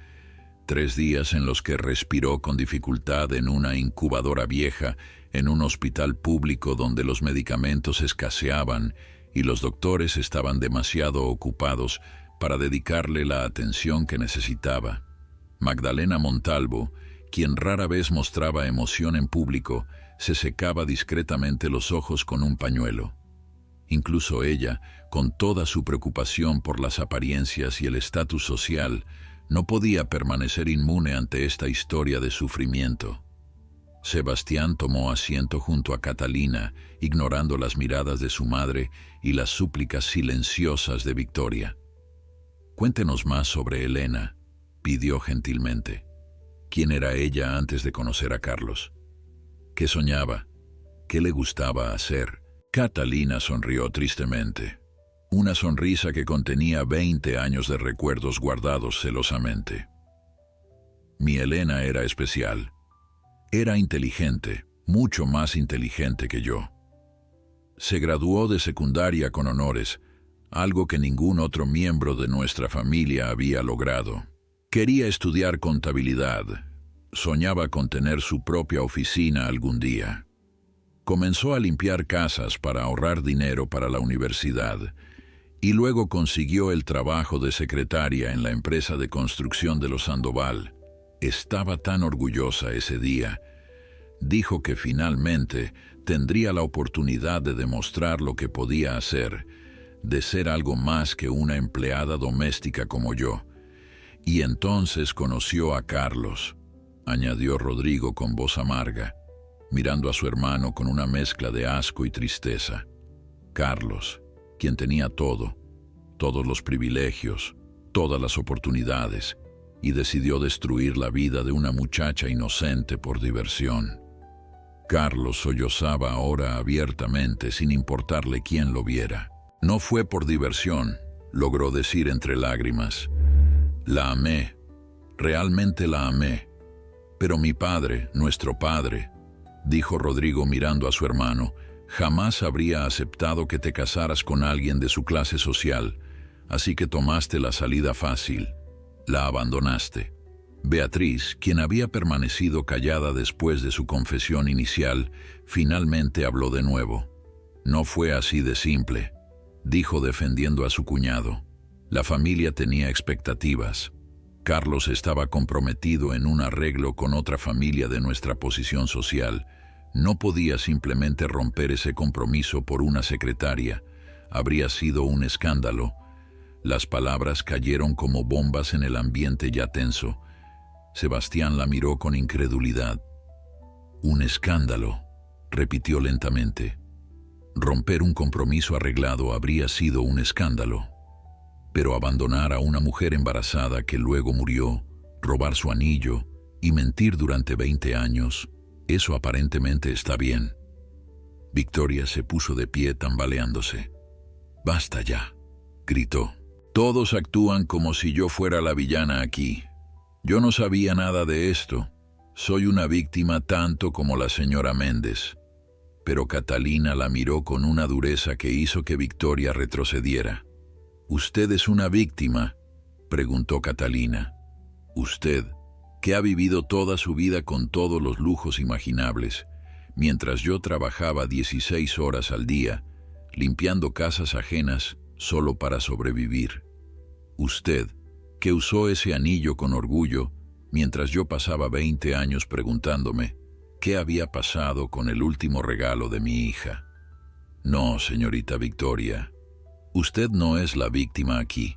3 días en los que respiró con dificultad en una incubadora vieja, en un hospital público donde los medicamentos escaseaban y los doctores estaban demasiado ocupados para dedicarle la atención que necesitaba. Magdalena Montalvo, quien rara vez mostraba emoción en público, se secaba discretamente los ojos con un pañuelo. Incluso ella, con toda su preocupación por las apariencias y el estatus social, no podía permanecer inmune ante esta historia de sufrimiento. Sebastián tomó asiento junto a Catalina, ignorando las miradas de su madre y las súplicas silenciosas de Victoria. «Cuéntenos más sobre Elena», pidió gentilmente. «¿Quién era ella antes de conocer a Carlos? ¿Qué soñaba? ¿Qué le gustaba hacer?». Catalina sonrió tristemente. Una sonrisa que contenía 20 años de recuerdos guardados celosamente. «Mi Elena era especial. Era inteligente, mucho más inteligente que yo. Se graduó de secundaria con honores, algo que ningún otro miembro de nuestra familia había logrado. Quería estudiar contabilidad. Soñaba con tener su propia oficina algún día. Comenzó a limpiar casas para ahorrar dinero para la universidad y luego consiguió el trabajo de secretaria en la empresa de construcción de los Sandoval. Estaba tan orgullosa ese día. Dijo que finalmente tendría la oportunidad de demostrar lo que podía hacer, de ser algo más que una empleada doméstica como yo. Y entonces conoció a Carlos», añadió Rodrigo con voz amarga, mirando a su hermano con una mezcla de asco y tristeza. Carlos, quien tenía todo, todos los privilegios, todas las oportunidades, y decidió destruir la vida de una muchacha inocente por diversión. Carlos sollozaba ahora abiertamente sin importarle quién lo viera. «No fue por diversión», logró decir entre lágrimas. «La amé, realmente la amé. Pero mi padre, nuestro padre», dijo Rodrigo mirando a su hermano, «jamás habría aceptado que te casaras con alguien de su clase social, así que tomaste la salida fácil, la abandonaste». Beatriz, quien había permanecido callada después de su confesión inicial, finalmente habló de nuevo. No fue así de simple, dijo defendiendo a su cuñado. La familia tenía expectativas. Carlos estaba comprometido en un arreglo con otra familia de nuestra posición social. No podía simplemente romper ese compromiso por una secretaria. Habría sido un escándalo. Las palabras cayeron como bombas en el ambiente ya tenso. Sebastián la miró con incredulidad. «Un escándalo», repitió lentamente. Romper un compromiso arreglado habría sido un escándalo. Pero abandonar a una mujer embarazada que luego murió, robar su anillo y mentir durante 20 años, eso aparentemente está bien. Victoria se puso de pie tambaleándose. «Basta ya», gritó. «Todos actúan como si yo fuera la villana aquí. Yo no sabía nada de esto. Soy una víctima tanto como la señora Méndez». Pero Catalina la miró con una dureza que hizo que Victoria retrocediera. «¿Usted es una víctima?», preguntó Catalina. «Usted, que ha vivido toda su vida con todos los lujos imaginables, mientras yo trabajaba 16 horas al día, limpiando casas ajenas solo para sobrevivir. Usted, que usó ese anillo con orgullo, mientras yo pasaba 20 años preguntándome qué había pasado con el último regalo de mi hija. No, señorita Victoria, usted no es la víctima aquí».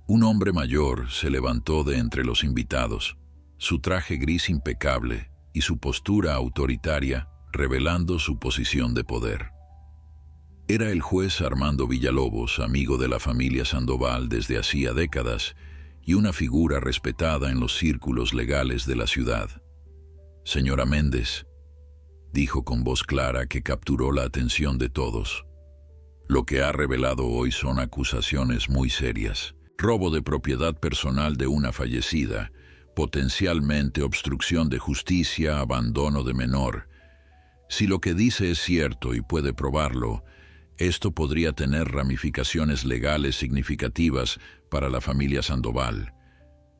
Un hombre mayor se levantó de entre los invitados, su traje gris impecable y su postura autoritaria revelando su posición de poder. Era el juez Armando Villalobos, amigo de la familia Sandoval desde hacía décadas y una figura respetada en los círculos legales de la ciudad. «Señora Méndez», dijo con voz clara que capturó la atención de todos, «lo que ha revelado hoy son acusaciones muy serias. Robo de propiedad personal de una fallecida, potencialmente obstrucción de justicia, abandono de menor. Si lo que dice es cierto y puede probarlo, esto podría tener ramificaciones legales significativas para la familia Sandoval».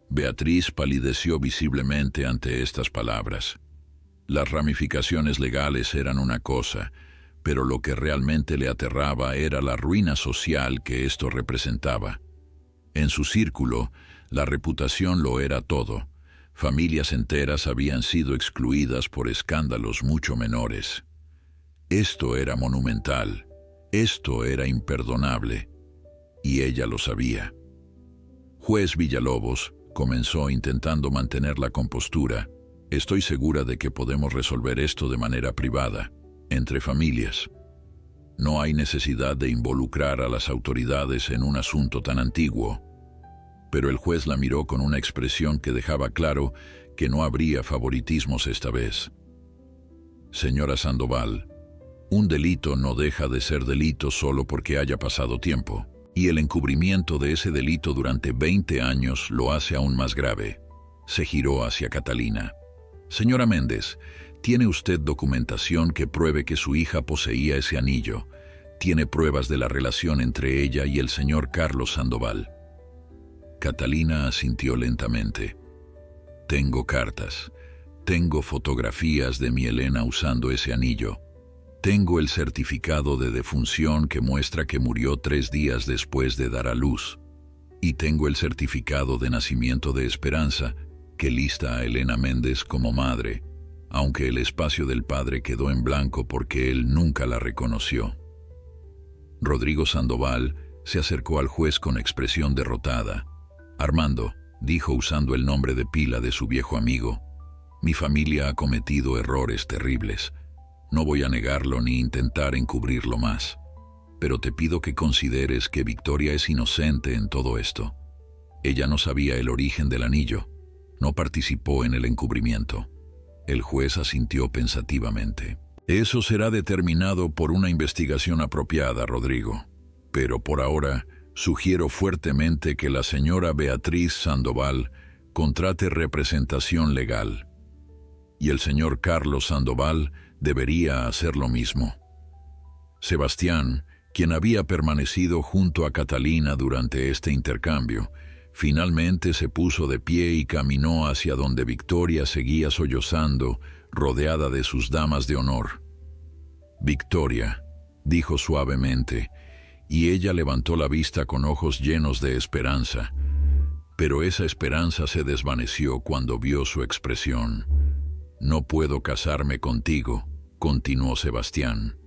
Beatriz palideció visiblemente ante estas palabras. Las ramificaciones legales eran una cosa, pero lo que realmente le aterraba era la ruina social que esto representaba. En su círculo, la reputación lo era todo. Familias enteras habían sido excluidas por escándalos mucho menores. Esto era monumental. Esto era imperdonable, y ella lo sabía. «Juez Villalobos», comenzó intentando mantener la compostura, «estoy segura de que podemos resolver esto de manera privada, entre familias. No hay necesidad de involucrar a las autoridades en un asunto tan antiguo». Pero el juez la miró con una expresión que dejaba claro que no habría favoritismos esta vez. «Señora Sandoval, un delito no deja de ser delito solo porque haya pasado tiempo, y el encubrimiento de ese delito durante 20 años lo hace aún más grave». Se giró hacia Catalina. «Señora Méndez, ¿tiene usted documentación que pruebe que su hija poseía ese anillo? ¿Tiene pruebas de la relación entre ella y el señor Carlos Sandoval?» Catalina asintió lentamente. «Tengo cartas. Tengo fotografías de mi Elena usando ese anillo. Tengo el certificado de defunción que muestra que murió 3 días después de dar a luz. Y tengo el certificado de nacimiento de Esperanza que lista a Elena Méndez como madre, aunque el espacio del padre quedó en blanco porque él nunca la reconoció». Rodrigo Sandoval se acercó al juez con expresión derrotada. «Armando», dijo usando el nombre de pila de su viejo amigo, «mi familia ha cometido errores terribles. No voy a negarlo ni intentar encubrirlo más. Pero te pido que consideres que Victoria es inocente en todo esto. Ella no sabía el origen del anillo. No participó en el encubrimiento». El juez asintió pensativamente. «Eso será determinado por una investigación apropiada, Rodrigo. Pero por ahora, sugiero fuertemente que la señora Beatriz Sandoval contrate representación legal. Y el señor Carlos Sandoval debería hacer lo mismo». Sebastián, quien había permanecido junto a Catalina durante este intercambio, Finalmente se puso de pie y caminó hacia donde Victoria seguía sollozando, rodeada de sus damas de honor. «Victoria», dijo suavemente, y ella levantó la vista con ojos llenos de esperanza. Pero esa esperanza se desvaneció cuando vio su expresión. «No puedo casarme contigo», continuó Sebastián.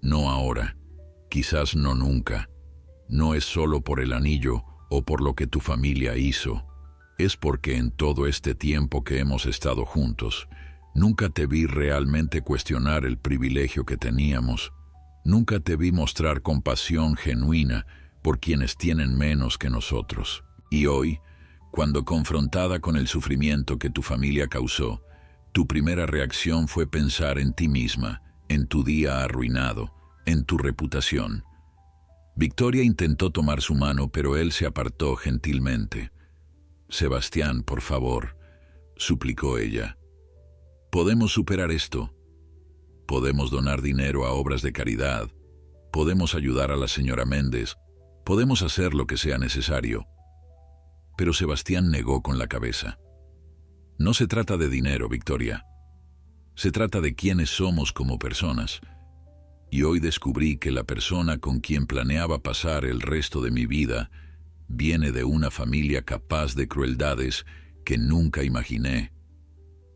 «No ahora, quizás no nunca. No es solo por el anillo o por lo que tu familia hizo. Es porque en todo este tiempo que hemos estado juntos, nunca te vi realmente cuestionar el privilegio que teníamos. Nunca te vi mostrar compasión genuina por quienes tienen menos que nosotros. Y hoy, cuando confrontada con el sufrimiento que tu familia causó, tu primera reacción fue pensar en ti misma, en tu día arruinado, en tu reputación». Victoria intentó tomar su mano, pero él se apartó gentilmente. «Sebastián, por favor», suplicó ella. «Podemos superar esto. Podemos donar dinero a obras de caridad. Podemos ayudar a la señora Méndez. Podemos hacer lo que sea necesario». Pero Sebastián negó con la cabeza. «No se trata de dinero, Victoria. Se trata de quiénes somos como personas. Y hoy descubrí que la persona con quien planeaba pasar el resto de mi vida viene de una familia capaz de crueldades que nunca imaginé.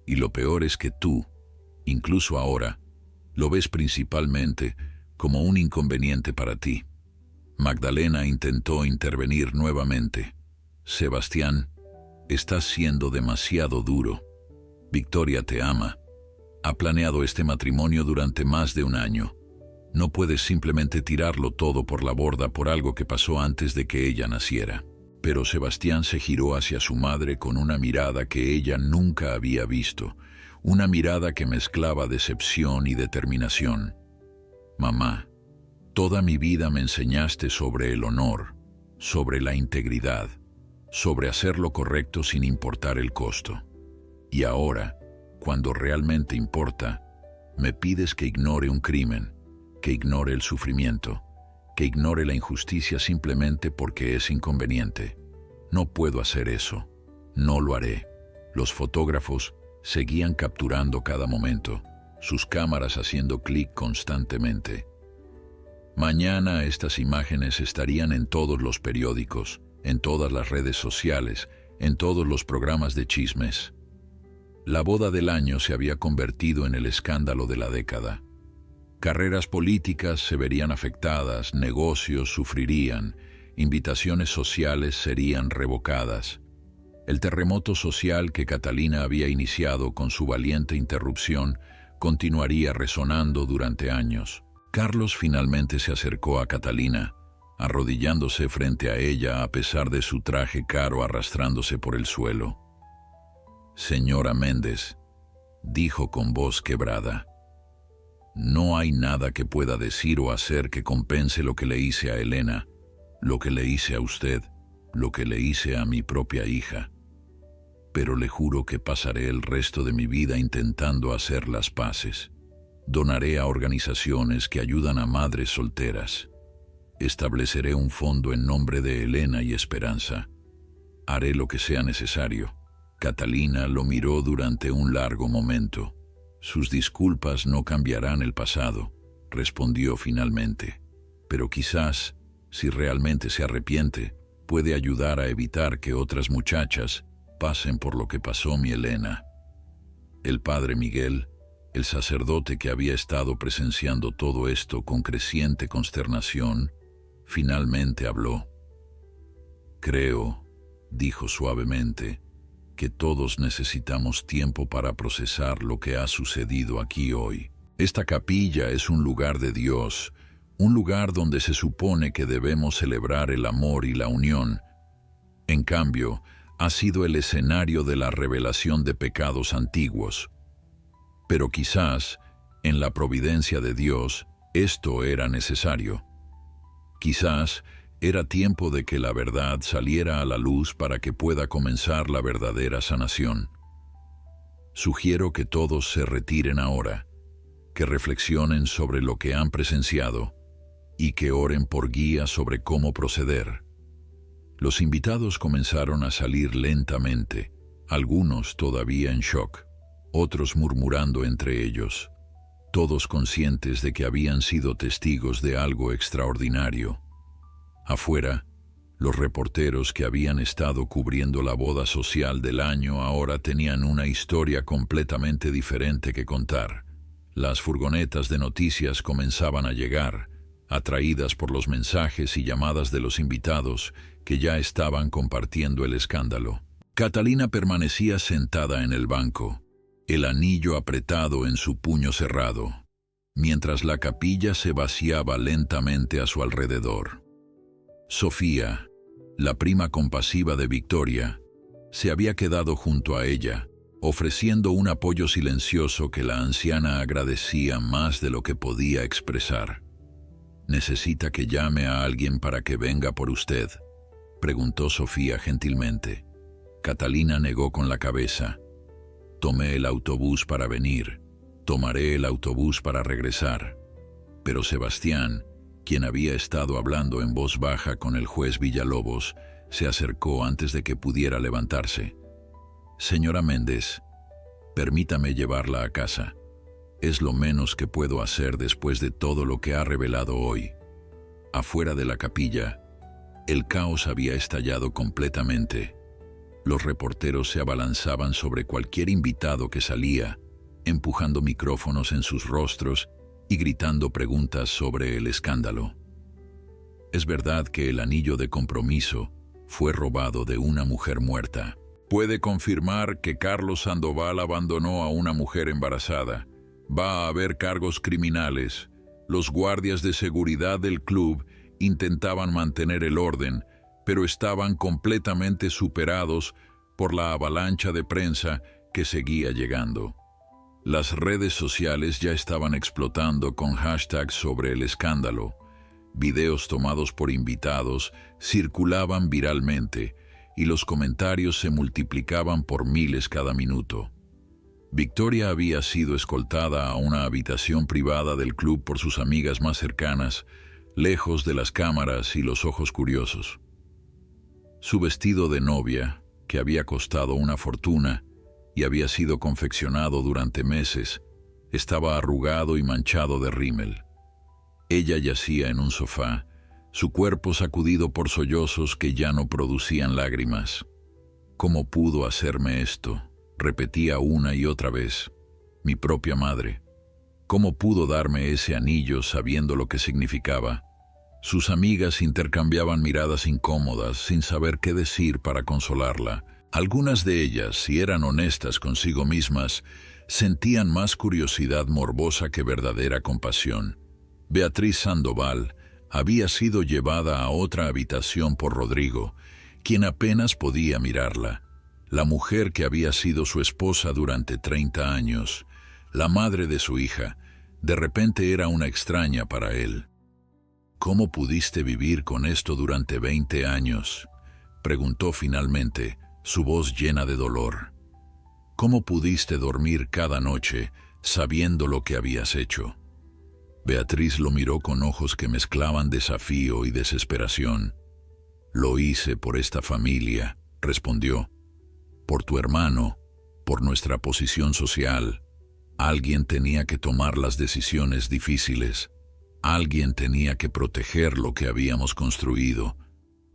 Y lo peor es que tú, incluso ahora, lo ves principalmente como un inconveniente para ti». Magdalena intentó intervenir nuevamente. «Sebastián, estás siendo demasiado duro. Victoria te ama. Ha planeado este matrimonio durante más de un año. No puedes simplemente tirarlo todo por la borda por algo que pasó antes de que ella naciera». Pero Sebastián se giró hacia su madre con una mirada que ella nunca había visto, una mirada que mezclaba decepción y determinación. «Mamá, toda mi vida me enseñaste sobre el honor, sobre la integridad, sobre hacer lo correcto sin importar el costo. Y ahora, cuando realmente importa, me pides que ignore un crimen, que ignore el sufrimiento, que ignore la injusticia simplemente porque es inconveniente. No puedo hacer eso. No lo haré». Los fotógrafos seguían capturando cada momento, sus cámaras haciendo clic constantemente. Mañana estas imágenes estarían en todos los periódicos, en todas las redes sociales, en todos los programas de chismes. La boda del año se había convertido en el escándalo de la década. Carreras políticas se verían afectadas, negocios sufrirían, invitaciones sociales serían revocadas. El terremoto social que Catalina había iniciado con su valiente interrupción continuaría resonando durante años. Carlos finalmente se acercó a Catalina, arrodillándose frente a ella a pesar de su traje caro arrastrándose por el suelo. «Señora Méndez», dijo con voz quebrada, «no hay nada que pueda decir o hacer que compense lo que le hice a Elena, lo que le hice a usted, lo que le hice a mi propia hija. Pero le juro que pasaré el resto de mi vida intentando hacer las paces. Donaré a organizaciones que ayudan a madres solteras. Estableceré un fondo en nombre de Elena y Esperanza. Haré lo que sea necesario». Catalina lo miró durante un largo momento. «Sus disculpas no cambiarán el pasado», respondió finalmente. «Pero quizás, si realmente se arrepiente, puede ayudar a evitar que otras muchachas pasen por lo que pasó mi Elena». El padre Miguel, el sacerdote que había estado presenciando todo esto con creciente consternación, finalmente habló. «Creo», dijo suavemente, «que todos necesitamos tiempo para procesar lo que ha sucedido aquí hoy. Esta capilla es un lugar de Dios, un lugar donde se supone que debemos celebrar el amor y la unión. En cambio, ha sido el escenario de la revelación de pecados antiguos. Pero quizás, en la providencia de Dios, esto era necesario. Quizás era tiempo de que la verdad saliera a la luz para que pueda comenzar la verdadera sanación. Sugiero que todos se retiren ahora, que reflexionen sobre lo que han presenciado y que oren por guía sobre cómo proceder. Los invitados comenzaron a salir lentamente, algunos todavía en shock, otros murmurando entre ellos, todos conscientes de que habían sido testigos de algo extraordinario. Afuera, los reporteros que habían estado cubriendo la boda social del año ahora tenían una historia completamente diferente que contar. Las furgonetas de noticias comenzaban a llegar, atraídas por los mensajes y llamadas de los invitados que ya estaban compartiendo el escándalo. Catalina permanecía sentada en el banco, el anillo apretado en su puño cerrado, mientras la capilla se vaciaba lentamente a su alrededor. Sofía, la prima compasiva de Victoria, se había quedado junto a ella, ofreciendo un apoyo silencioso que la anciana agradecía más de lo que podía expresar. «¿Necesita que llame a alguien para que venga por usted?», preguntó Sofía gentilmente. Catalina negó con la cabeza. «Tomé el autobús para venir. Tomaré el autobús para regresar». Pero Sebastián, quien había estado hablando en voz baja con el juez Villalobos, se acercó antes de que pudiera levantarse. «Señora Méndez, permítame llevarla a casa. Es lo menos que puedo hacer después de todo lo que ha revelado hoy». Afuera de la capilla, el caos había estallado completamente. Los reporteros se abalanzaban sobre cualquier invitado que salía, empujando micrófonos en sus rostros y gritando preguntas sobre el escándalo. «¿Es verdad que el anillo de compromiso fue robado de una mujer muerta? ¿Puede confirmar que Carlos Sandoval abandonó a una mujer embarazada? Va a haber cargos criminales. Los guardias de seguridad del club intentaban mantener el orden, pero estaban completamente superados por la avalancha de prensa que seguía llegando». Las redes sociales ya estaban explotando con hashtags sobre el escándalo. Videos tomados por invitados circulaban viralmente y los comentarios se multiplicaban por miles cada minuto. Victoria había sido escoltada a una habitación privada del club por sus amigas más cercanas, lejos de las cámaras y los ojos curiosos. Su vestido de novia, que había costado una fortuna y había sido confeccionado durante meses, estaba arrugado y manchado de rímel. Ella yacía en un sofá, su cuerpo sacudido por sollozos que ya no producían lágrimas. «¿Cómo pudo hacerme esto?», repetía una y otra vez. «Mi propia madre. ¿Cómo pudo darme ese anillo sabiendo lo que significaba?». Sus amigas intercambiaban miradas incómodas sin saber qué decir para consolarla. Algunas de ellas, si eran honestas consigo mismas, sentían más curiosidad morbosa que verdadera compasión. Beatriz Sandoval había sido llevada a otra habitación por Rodrigo, quien apenas podía mirarla. La mujer que había sido su esposa durante 30 años, la madre de su hija, de repente era una extraña para él. «¿Cómo pudiste vivir con esto durante 20 años?», preguntó finalmente, su voz llena de dolor. «¿Cómo pudiste dormir cada noche sabiendo lo que habías hecho?». Beatriz lo miró con ojos que mezclaban desafío y desesperación. «Lo hice por esta familia», respondió. «Por tu hermano, por nuestra posición social. Alguien tenía que tomar las decisiones difíciles. Alguien tenía que proteger lo que habíamos construido».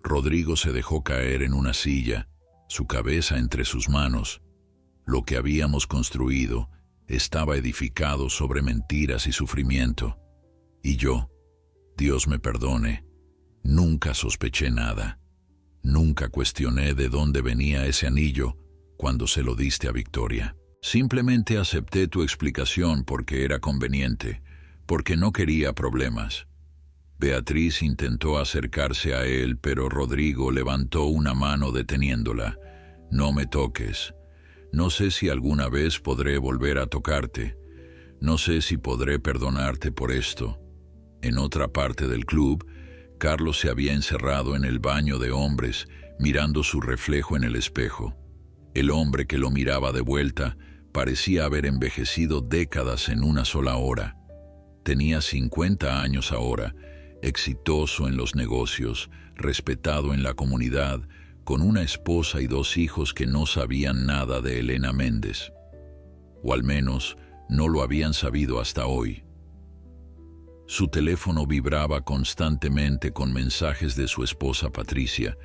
Rodrigo se dejó caer en una silla, su cabeza entre sus manos. Lo que habíamos construido estaba edificado sobre mentiras y sufrimiento. Y yo, Dios me perdone, nunca sospeché nada. Nunca cuestioné de dónde venía ese anillo cuando se lo diste a Victoria. Simplemente acepté tu explicación porque era conveniente, porque no quería problemas». Beatriz intentó acercarse a él, pero Rodrigo levantó una mano deteniéndola. «No me toques. No sé si alguna vez podré volver a tocarte. No sé si podré perdonarte por esto». En otra parte del club, Carlos se había encerrado en el baño de hombres, mirando su reflejo en el espejo. El hombre que lo miraba de vuelta parecía haber envejecido décadas en una sola hora. Tenía 50 años ahora, exitoso en los negocios, respetado en la comunidad, con una esposa y 2 hijos que no sabían nada de Elena Méndez. O al menos, no lo habían sabido hasta hoy. Su teléfono vibraba constantemente con mensajes de su esposa Patricia,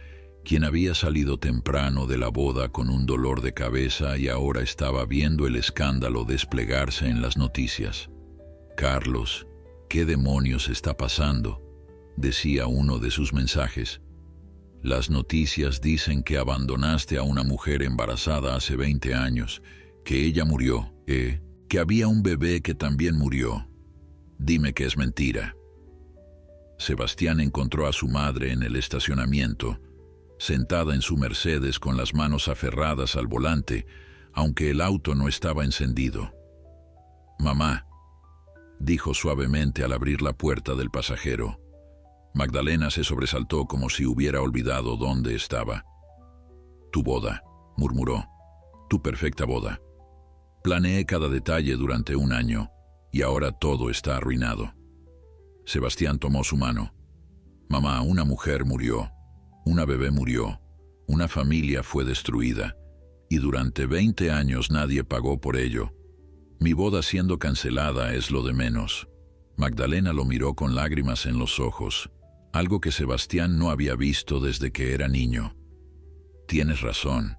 quien había salido temprano de la boda con un dolor de cabeza y ahora estaba viendo el escándalo desplegarse en las noticias. «Carlos, ¿qué demonios está pasando?», decía uno de sus mensajes. «Las noticias dicen que abandonaste a una mujer embarazada hace 20 años, que ella murió, que había un bebé que también murió. Dime que es mentira». Sebastián encontró a su madre en el estacionamiento, sentada en su Mercedes con las manos aferradas al volante, aunque el auto no estaba encendido. «Mamá», dijo suavemente al abrir la puerta del pasajero. Magdalena se sobresaltó como si hubiera olvidado dónde estaba. «Tu boda», murmuró. «Tu perfecta boda. Planeé cada detalle durante 1 año, y ahora todo está arruinado». Sebastián tomó su mano. «Mamá, una mujer murió. Una bebé murió, una familia fue destruida, y durante 20 años nadie pagó por ello. Mi boda siendo cancelada es lo de menos». Magdalena lo miró con lágrimas en los ojos, algo que Sebastián no había visto desde que era niño. «Tienes razón»,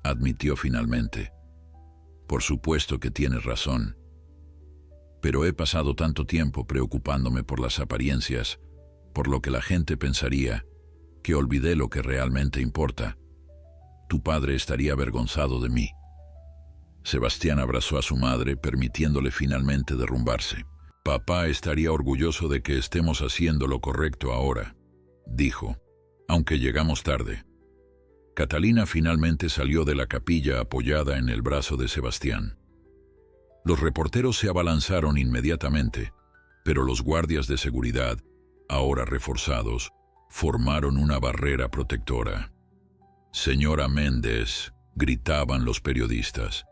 admitió finalmente. «Por supuesto que tienes razón. Pero he pasado tanto tiempo preocupándome por las apariencias, por lo que la gente pensaría, que olvidé lo que realmente importa. Tu padre estaría avergonzado de mí». Sebastián abrazó a su madre, permitiéndole finalmente derrumbarse. «Papá estaría orgulloso de que estemos haciendo lo correcto ahora», dijo, «aunque llegamos tarde». Catalina finalmente salió de la capilla apoyada en el brazo de Sebastián. Los reporteros se abalanzaron inmediatamente, pero los guardias de seguridad, ahora reforzados, formaron una barrera protectora. «Señora Méndez», gritaban los periodistas,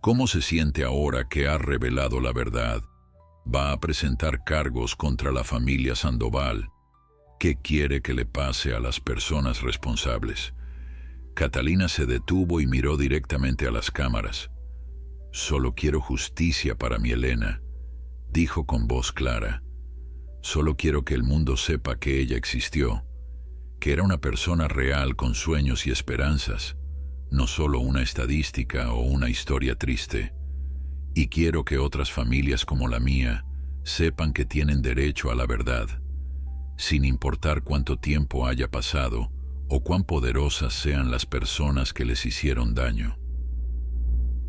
«¿cómo se siente ahora que ha revelado la verdad? Va a presentar cargos contra la familia Sandoval. ¿Qué quiere que le pase a las personas responsables?». Catalina se detuvo y miró directamente a las cámaras. «Solo quiero justicia para mi Elena», dijo con voz clara. «Solo quiero que el mundo sepa que ella existió, que era una persona real con sueños y esperanzas, no solo una estadística o una historia triste. Y quiero que otras familias como la mía sepan que tienen derecho a la verdad, sin importar cuánto tiempo haya pasado o cuán poderosas sean las personas que les hicieron daño».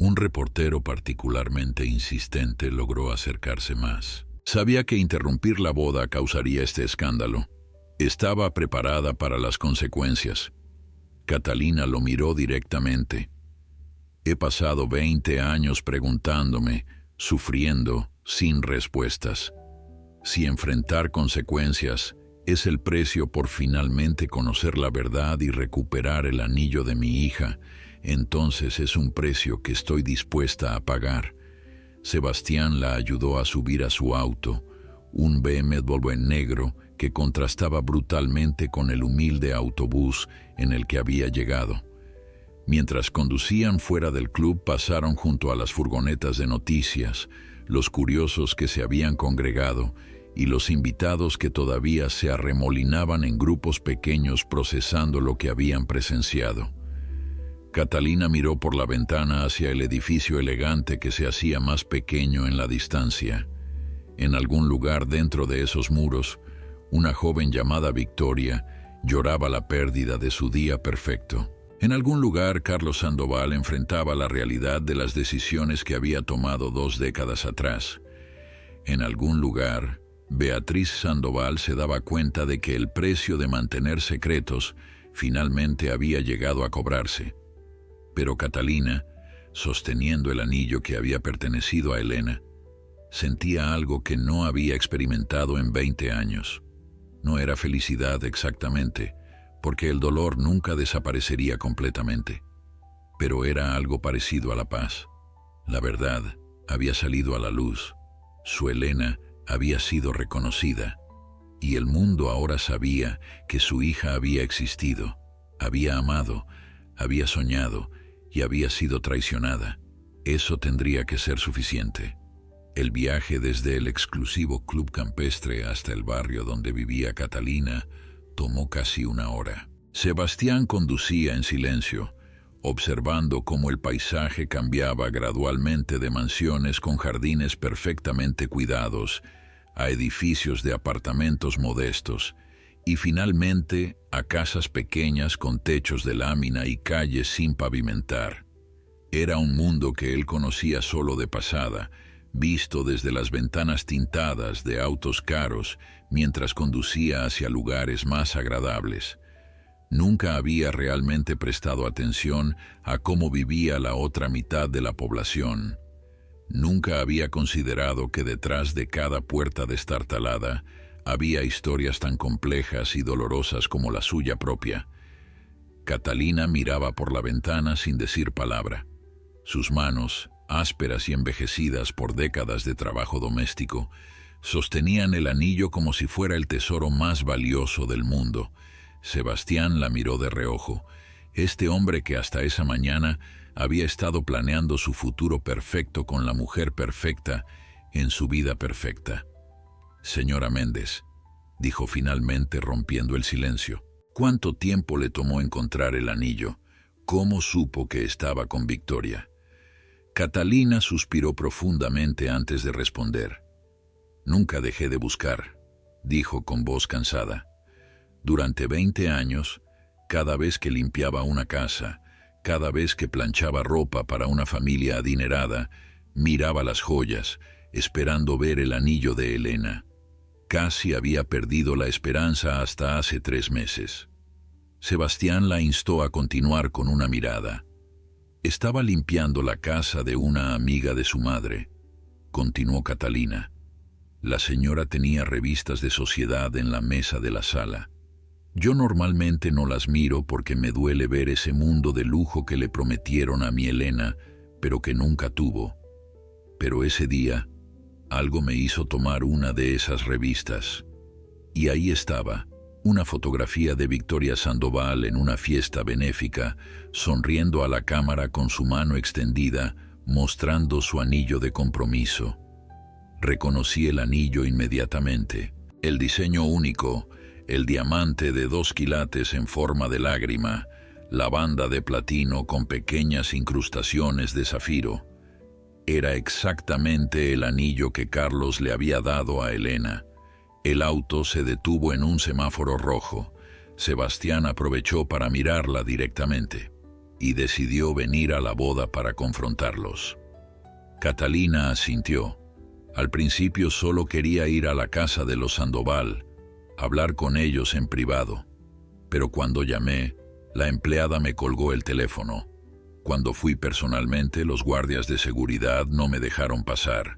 Un reportero particularmente insistente logró acercarse más. Sabía que interrumpir la boda causaría este escándalo. Estaba preparada para las consecuencias. Catalina lo miró directamente. «He pasado 20 años preguntándome, sufriendo, sin respuestas. Si enfrentar consecuencias es el precio por finalmente conocer la verdad y recuperar el anillo de mi hija, entonces es un precio que estoy dispuesta a pagar». Sebastián la ayudó a subir a su auto, un BMW negro que contrastaba brutalmente con el humilde autobús en el que había llegado. Mientras conducían fuera del club, pasaron junto a las furgonetas de noticias, los curiosos que se habían congregado y los invitados que todavía se arremolinaban en grupos pequeños procesando lo que habían presenciado. Catalina miró por la ventana hacia el edificio elegante que se hacía más pequeño en la distancia. En algún lugar dentro de esos muros, una joven llamada Victoria lloraba la pérdida de su día perfecto. En algún lugar, Carlos Sandoval enfrentaba la realidad de las decisiones que había tomado 2 décadas atrás. En algún lugar, Beatriz Sandoval se daba cuenta de que el precio de mantener secretos finalmente había llegado a cobrarse. Pero Catalina, sosteniendo el anillo que había pertenecido a Elena, sentía algo que no había experimentado en 20 años. No era felicidad exactamente, porque el dolor nunca desaparecería completamente, pero era algo parecido a la paz. La verdad había salido a la luz. Su Elena había sido reconocida. y el mundo ahora sabía que su hija había existido, había amado, había soñado y había sido traicionada. Eso tendría que ser suficiente. El viaje desde el exclusivo club campestre hasta el barrio donde vivía Catalina tomó casi una hora. Sebastián conducía en silencio, observando cómo el paisaje cambiaba gradualmente de mansiones con jardines perfectamente cuidados a edificios de apartamentos modestos y finalmente a casas pequeñas con techos de lámina y calles sin pavimentar. Era un mundo que él conocía solo de pasada, visto desde las ventanas tintadas de autos caros mientras conducía hacia lugares más agradables. Nunca había realmente prestado atención a cómo vivía la otra mitad de la población. Nunca había considerado que detrás de cada puerta destartalada había historias tan complejas y dolorosas como la suya propia. Catalina miraba por la ventana sin decir palabra. Sus manos, ásperas y envejecidas por décadas de trabajo doméstico, sostenían el anillo como si fuera el tesoro más valioso del mundo. Sebastián la miró de reojo. Este hombre que hasta esa mañana había estado planeando su futuro perfecto con la mujer perfecta en su vida perfecta. «Señora Méndez», dijo finalmente rompiendo el silencio. «¿Cuánto tiempo le tomó encontrar el anillo? ¿Cómo supo que estaba con Victoria?» Catalina suspiró profundamente antes de responder. «Nunca dejé de buscar», dijo con voz cansada. «Durante 20 años, cada vez que limpiaba una casa, cada vez que planchaba ropa para una familia adinerada, miraba las joyas, esperando ver el anillo de Elena. Casi había perdido la esperanza hasta hace 3 meses. Sebastián la instó a continuar con una mirada. Estaba limpiando la casa de una amiga de su madre. Continuó Catalina. La señora tenía revistas de sociedad en la mesa de la sala. Yo normalmente no las miro porque me duele ver ese mundo de lujo que le prometieron a mi Elena, pero que nunca tuvo. Pero ese día, algo me hizo tomar una de esas revistas. Y ahí estaba, una fotografía de Victoria Sandoval en una fiesta benéfica, sonriendo a la cámara con su mano extendida, mostrando su anillo de compromiso. Reconocí el anillo inmediatamente. El diseño único, el diamante de 2 quilates en forma de lágrima, la banda de platino con pequeñas incrustaciones de zafiro. Era exactamente el anillo que Carlos le había dado a Elena. El auto se detuvo en un semáforo rojo. Sebastián aprovechó para mirarla directamente y decidió venir a la boda para confrontarlos. Catalina asintió. Al principio solo quería ir a la casa de los Sandoval, hablar con ellos en privado. Pero cuando llamé, la empleada me colgó el teléfono. Cuando fui personalmente, los guardias de seguridad no me dejaron pasar.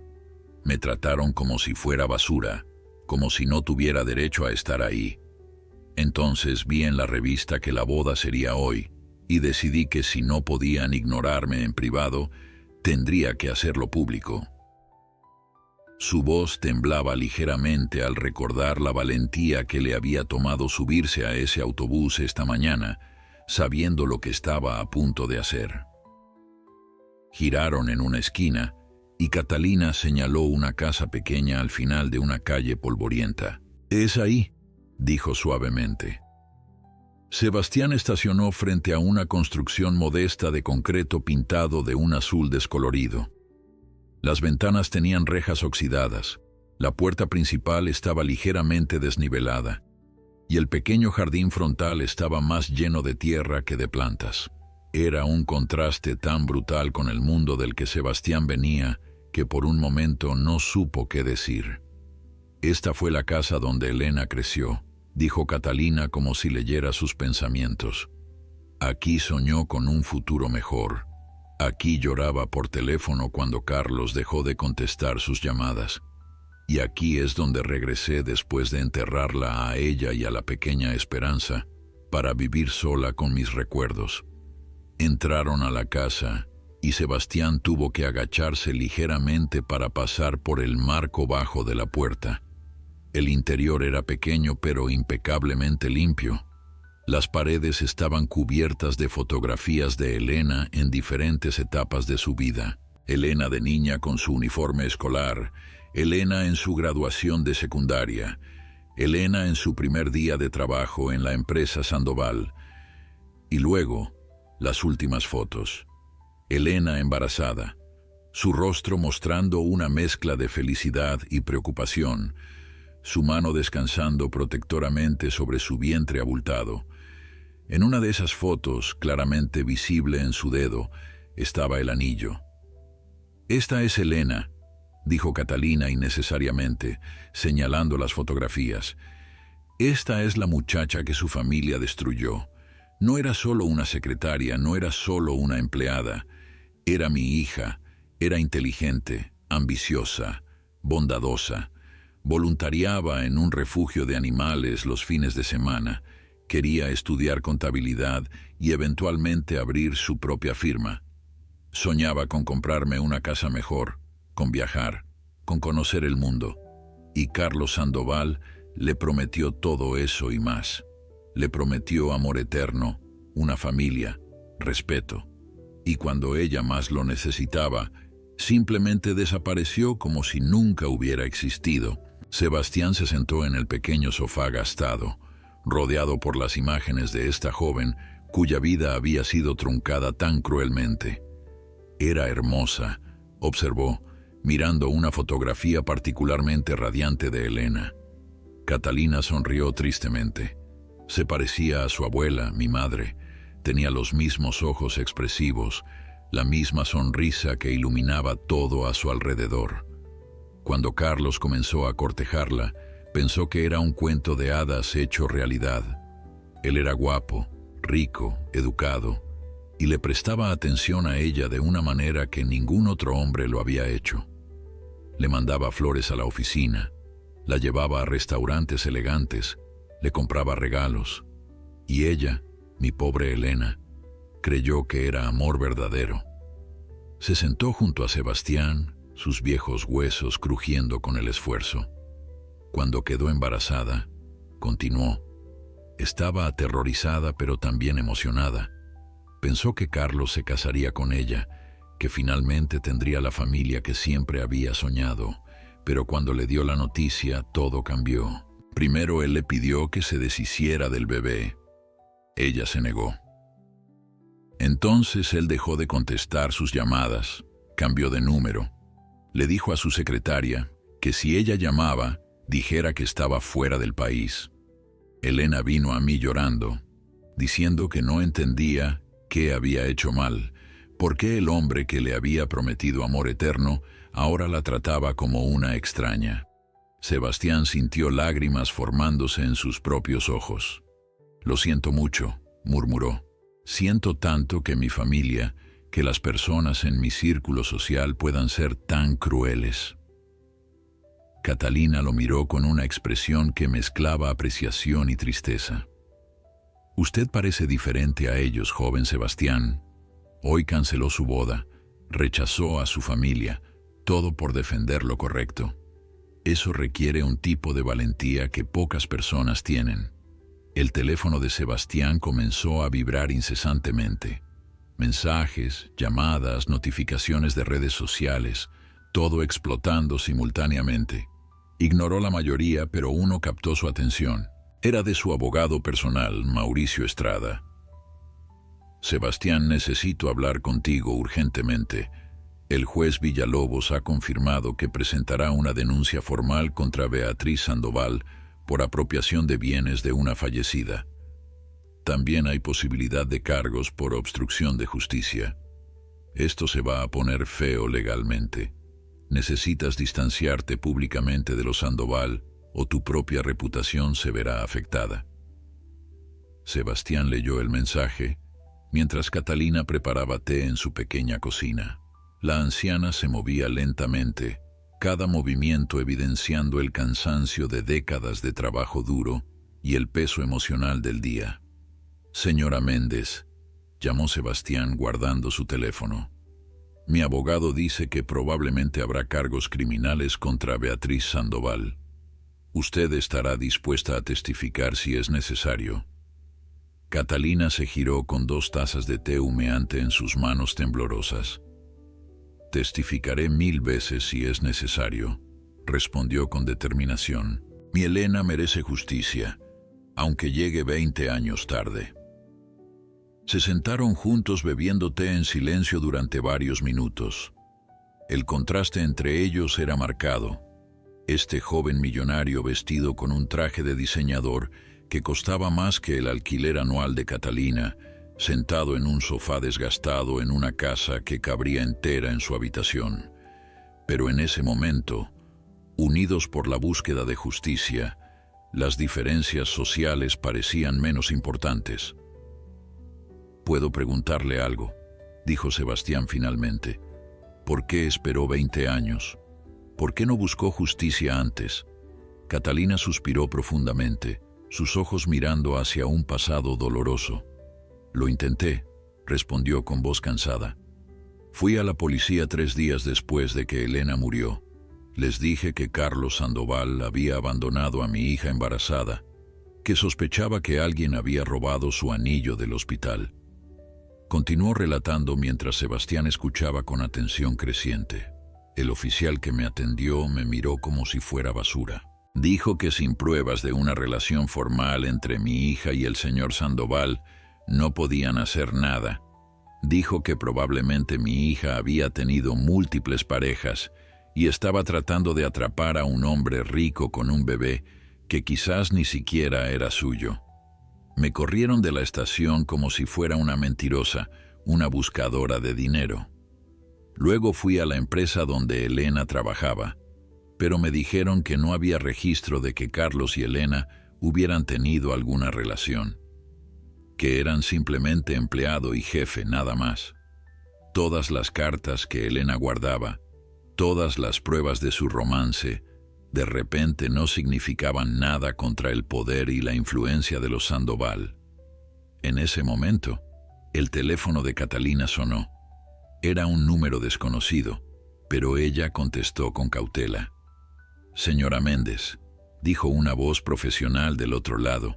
Me trataron como si fuera basura, como si no tuviera derecho a estar ahí. Entonces vi en la revista que la boda sería hoy, y decidí que si no podían ignorarme en privado, tendría que hacerlo público. Su voz temblaba ligeramente al recordar la valentía que le había tomado subirse a ese autobús esta mañana, sabiendo lo que estaba a punto de hacer. Giraron en una esquina y Catalina señaló una casa pequeña al final de una calle polvorienta. «Es ahí», dijo suavemente. Sebastián estacionó frente a una construcción modesta de concreto pintado de un azul descolorido. Las ventanas tenían rejas oxidadas, la puerta principal estaba ligeramente desnivelada, y el pequeño jardín frontal estaba más lleno de tierra que de plantas. Era un contraste tan brutal con el mundo del que Sebastián venía que por un momento no supo qué decir. «Esta fue la casa donde Elena creció», dijo Catalina como si leyera sus pensamientos. «Aquí soñó con un futuro mejor. Aquí lloraba por teléfono cuando Carlos dejó de contestar sus llamadas. Y aquí es donde regresé después de enterrarla a ella y a la pequeña Esperanza, para vivir sola con mis recuerdos». Entraron a la casa y Sebastián tuvo que agacharse ligeramente para pasar por el marco bajo de la puerta. El interior era pequeño pero impecablemente limpio. Las paredes estaban cubiertas de fotografías de Elena en diferentes etapas de su vida. Elena de niña con su uniforme escolar, Elena en su graduación de secundaria, Elena en su primer día de trabajo en la empresa Sandoval. Y luego, las últimas fotos. Elena embarazada, su rostro mostrando una mezcla de felicidad y preocupación, su mano descansando protectoramente sobre su vientre abultado. En una de esas fotos, claramente visible en su dedo, estaba el anillo. «Esta es Elena», dijo Catalina innecesariamente, señalando las fotografías. «Esta es la muchacha que su familia destruyó. No era solo una secretaria, no era solo una empleada. Era mi hija, era inteligente, ambiciosa, bondadosa. Voluntariaba en un refugio de animales los fines de semana. Quería estudiar contabilidad y eventualmente abrir su propia firma. Soñaba con comprarme una casa mejor, con viajar, con conocer el mundo. Y Carlos Sandoval le prometió todo eso y más. Le prometió amor eterno, una familia, respeto. Y cuando ella más lo necesitaba, simplemente desapareció como si nunca hubiera existido». Sebastián se sentó en el pequeño sofá gastado, rodeado por las imágenes de esta joven cuya vida había sido truncada tan cruelmente. «Era hermosa», observó, mirando una fotografía particularmente radiante de Elena. Catalina sonrió tristemente. Se parecía a su abuela, mi madre. Tenía los mismos ojos expresivos, la misma sonrisa que iluminaba todo a su alrededor. Cuando Carlos comenzó a cortejarla, pensó que era un cuento de hadas hecho realidad. Él era guapo, rico, educado, y le prestaba atención a ella de una manera que ningún otro hombre lo había hecho. Le mandaba flores a la oficina, la llevaba a restaurantes elegantes, le compraba regalos, y ella, mi pobre Elena, creyó que era amor verdadero. Se sentó junto a Sebastián, sus viejos huesos crujiendo con el esfuerzo. Cuando quedó embarazada, continuó. Estaba aterrorizada pero también emocionada. Pensó que Carlos se casaría con ella, que finalmente tendría la familia que siempre había soñado, pero cuando le dio la noticia todo cambió. Primero él le pidió que se deshiciera del bebé. Ella se negó. Entonces él dejó de contestar sus llamadas, cambió de número. Le dijo a su secretaria que si ella llamaba, dijera que estaba fuera del país. Elena vino a mí llorando, diciendo que no entendía qué había hecho mal, por qué el hombre que le había prometido amor eterno ahora la trataba como una extraña. Sebastián sintió lágrimas formándose en sus propios ojos. «Lo siento mucho», murmuró. «Siento tanto que mi familia, que las personas en mi círculo social puedan ser tan crueles». Catalina lo miró con una expresión que mezclaba apreciación y tristeza. «Usted parece diferente a ellos, joven Sebastián. Hoy canceló su boda, rechazó a su familia, todo por defender lo correcto. Eso requiere un tipo de valentía que pocas personas tienen». El teléfono de Sebastián comenzó a vibrar incesantemente. Mensajes, llamadas, notificaciones de redes sociales, todo explotando simultáneamente. Ignoró la mayoría, pero uno captó su atención. Era de su abogado personal, Mauricio Estrada. «Sebastián, necesito hablar contigo urgentemente. El juez Villalobos ha confirmado que presentará una denuncia formal contra Beatriz Sandoval por apropiación de bienes de una fallecida. También hay posibilidad de cargos por obstrucción de justicia. Esto se va a poner feo legalmente. Necesitas distanciarte públicamente de los Sandoval o tu propia reputación se verá afectada». Sebastián leyó el mensaje mientras Catalina preparaba té en su pequeña cocina. La anciana se movía lentamente, cada movimiento evidenciando el cansancio de décadas de trabajo duro y el peso emocional del día. «Señora Méndez», llamó Sebastián guardando su teléfono. «Mi abogado dice que probablemente habrá cargos criminales contra Beatriz Sandoval». Usted estará dispuesta a testificar si es necesario. Catalina se giró con 2 tazas de té humeante en sus manos temblorosas. Testificaré 1000 veces si es necesario, respondió con determinación. Mi Elena merece justicia, aunque llegue 20 años tarde. Se sentaron juntos bebiendo té en silencio durante varios minutos. El contraste entre ellos era marcado. Este joven millonario vestido con un traje de diseñador que costaba más que el alquiler anual de Catalina, sentado en un sofá desgastado en una casa que cabría entera en su habitación. Pero en ese momento, unidos por la búsqueda de justicia, las diferencias sociales parecían menos importantes. «¿Puedo preguntarle algo?», dijo Sebastián finalmente. «¿Por qué esperó 20 años? ¿Por qué no buscó justicia antes?». Catalina suspiró profundamente, sus ojos mirando hacia un pasado doloroso. «Lo intenté», respondió con voz cansada. «Fui a la policía 3 días después de que Elena murió. Les dije que Carlos Sandoval había abandonado a mi hija embarazada, que sospechaba que alguien había robado su anillo del hospital». Continuó relatando mientras Sebastián escuchaba con atención creciente. El oficial que me atendió me miró como si fuera basura. Dijo que sin pruebas de una relación formal entre mi hija y el señor Sandoval no podían hacer nada. Dijo que probablemente mi hija había tenido múltiples parejas y estaba tratando de atrapar a un hombre rico con un bebé que quizás ni siquiera era suyo. Me corrieron de la estación como si fuera una mentirosa, una buscadora de dinero. Luego fui a la empresa donde Elena trabajaba, pero me dijeron que no había registro de que Carlos y Elena hubieran tenido alguna relación, que eran simplemente empleado y jefe, nada más. Todas las cartas que Elena guardaba, todas las pruebas de su romance, de repente no significaban nada contra el poder y la influencia de los Sandoval. En ese momento, el teléfono de Catalina sonó. Era un número desconocido, pero ella contestó con cautela. «Señora Méndez», dijo una voz profesional del otro lado.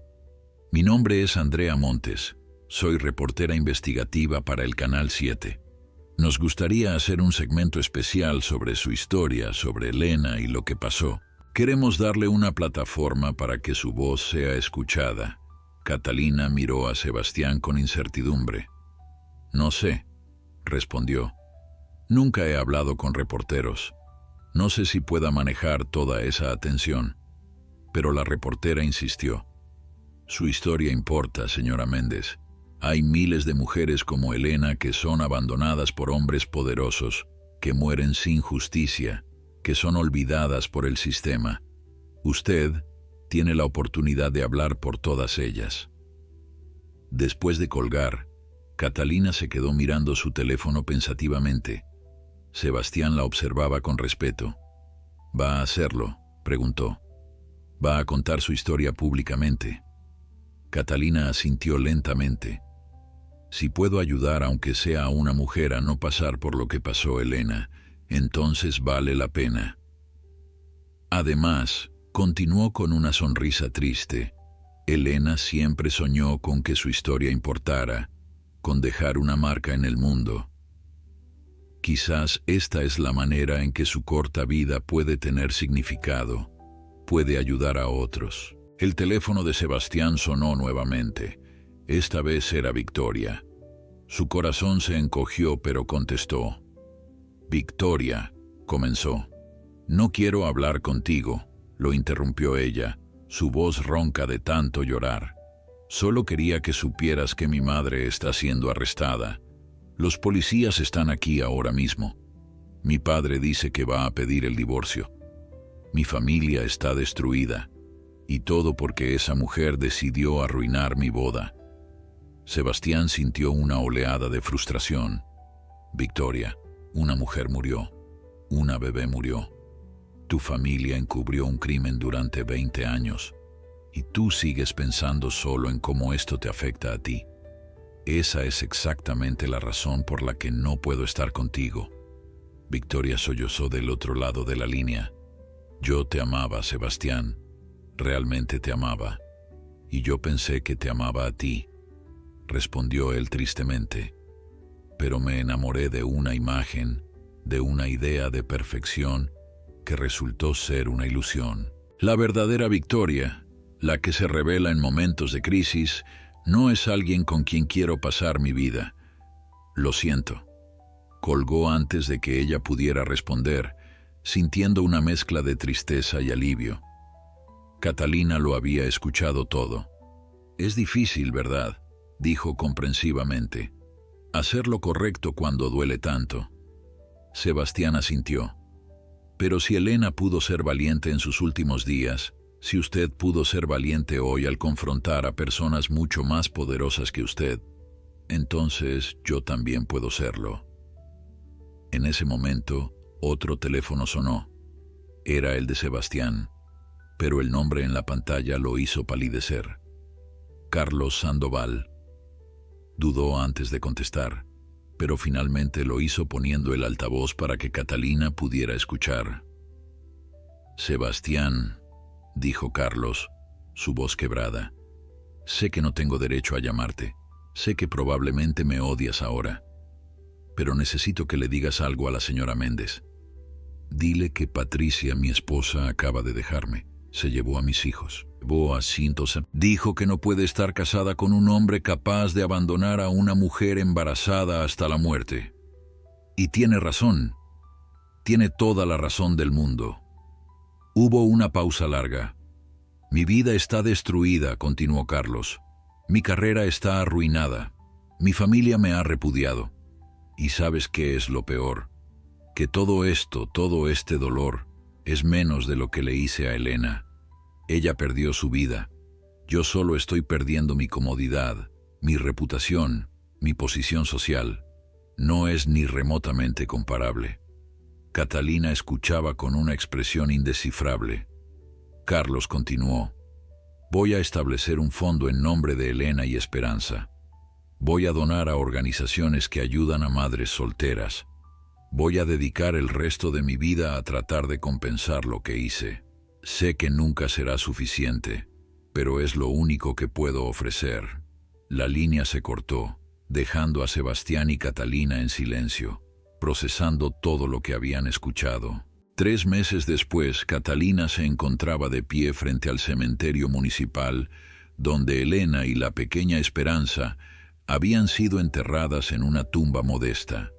«Mi nombre es Andrea Montes. Soy reportera investigativa para el Canal 7. Nos gustaría hacer un segmento especial sobre su historia, sobre Elena y lo que pasó. Queremos darle una plataforma para que su voz sea escuchada». Catalina miró a Sebastián con incertidumbre. «No sé», respondió. «Nunca he hablado con reporteros. No sé si pueda manejar toda esa atención». Pero la reportera insistió. «Su historia importa, señora Méndez. Hay miles de mujeres como Elena que son abandonadas por hombres poderosos, que mueren sin justicia, que son olvidadas por el sistema. Usted tiene la oportunidad de hablar por todas ellas». Después de colgar, Catalina se quedó mirando su teléfono pensativamente. Sebastián la observaba con respeto. «¿Va a hacerlo?», preguntó. «¿Va a contar su historia públicamente?». Catalina asintió lentamente. «Si puedo ayudar aunque sea a una mujer a no pasar por lo que pasó Elena, entonces vale la pena». Además, continuó con una sonrisa triste, Elena siempre soñó con que su historia importara, con dejar una marca en el mundo. Quizás esta es la manera en que su corta vida puede tener significado, puede ayudar a otros. El teléfono de Sebastián sonó nuevamente. Esta vez era Victoria. Su corazón se encogió, pero contestó. «Victoria», comenzó. «No quiero hablar contigo», lo interrumpió ella, su voz ronca de tanto llorar. «Solo quería que supieras que mi madre está siendo arrestada. Los policías están aquí ahora mismo. Mi padre dice que va a pedir el divorcio. Mi familia está destruida. Y todo porque esa mujer decidió arruinar mi boda». Sebastián sintió una oleada de frustración. «Victoria, una mujer murió. Una bebé murió. Tu familia encubrió un crimen durante 20 años. Y tú sigues pensando solo en cómo esto te afecta a ti. Esa es exactamente la razón por la que no puedo estar contigo». Victoria sollozó del otro lado de la línea. «Yo te amaba, Sebastián. Realmente te amaba. Y yo pensé que te amaba a ti, respondió él tristemente. Pero me enamoré de una imagen, de una idea de perfección que resultó ser una ilusión. La verdadera victoria, la que se revela en momentos de crisis, no es alguien con quien quiero pasar mi vida. Lo siento. Colgó antes de que ella pudiera responder, sintiendo una mezcla de tristeza y alivio. Catalina lo había escuchado todo. Es difícil, ¿verdad?, dijo comprensivamente. Hacer lo correcto cuando duele tanto. Sebastián asintió. Pero si Elena pudo ser valiente en sus últimos días, si usted pudo ser valiente hoy al confrontar a personas mucho más poderosas que usted, entonces yo también puedo serlo. En ese momento, otro teléfono sonó. Era el de Sebastián, pero el nombre en la pantalla lo hizo palidecer. Carlos Sandoval. Dudó antes de contestar, pero finalmente lo hizo poniendo el altavoz para que Catalina pudiera escuchar. Sebastián, dijo Carlos, su voz quebrada. Sé que no tengo derecho a llamarte. Sé que probablemente me odias ahora. Pero necesito que le digas algo a la señora Méndez. Dile que Patricia, mi esposa, acaba de dejarme. Se llevó a mis hijos. Llevó a Cintos. Dijo que no puede estar casada con un hombre capaz de abandonar a una mujer embarazada hasta la muerte. Y tiene razón. Tiene toda la razón del mundo. Hubo una pausa larga. Mi vida está destruida, continuó Carlos. Mi carrera está arruinada. Mi familia me ha repudiado. ¿Y sabes qué es lo peor? Que todo esto, todo este dolor, es menos de lo que le hice a Elena. Ella perdió su vida. Yo solo estoy perdiendo mi comodidad, mi reputación, mi posición social. No es ni remotamente comparable. Catalina escuchaba con una expresión indescifrable. Carlos continuó. Voy a establecer un fondo en nombre de Elena y Esperanza. Voy a donar a organizaciones que ayudan a madres solteras. Voy a dedicar el resto de mi vida a tratar de compensar lo que hice. Sé que nunca será suficiente, pero es lo único que puedo ofrecer. La línea se cortó, dejando a Sebastián y Catalina en silencio, procesando todo lo que habían escuchado. 3 meses después, Catalina se encontraba de pie frente al cementerio municipal, donde Elena y la pequeña Esperanza habían sido enterradas en una tumba modesta.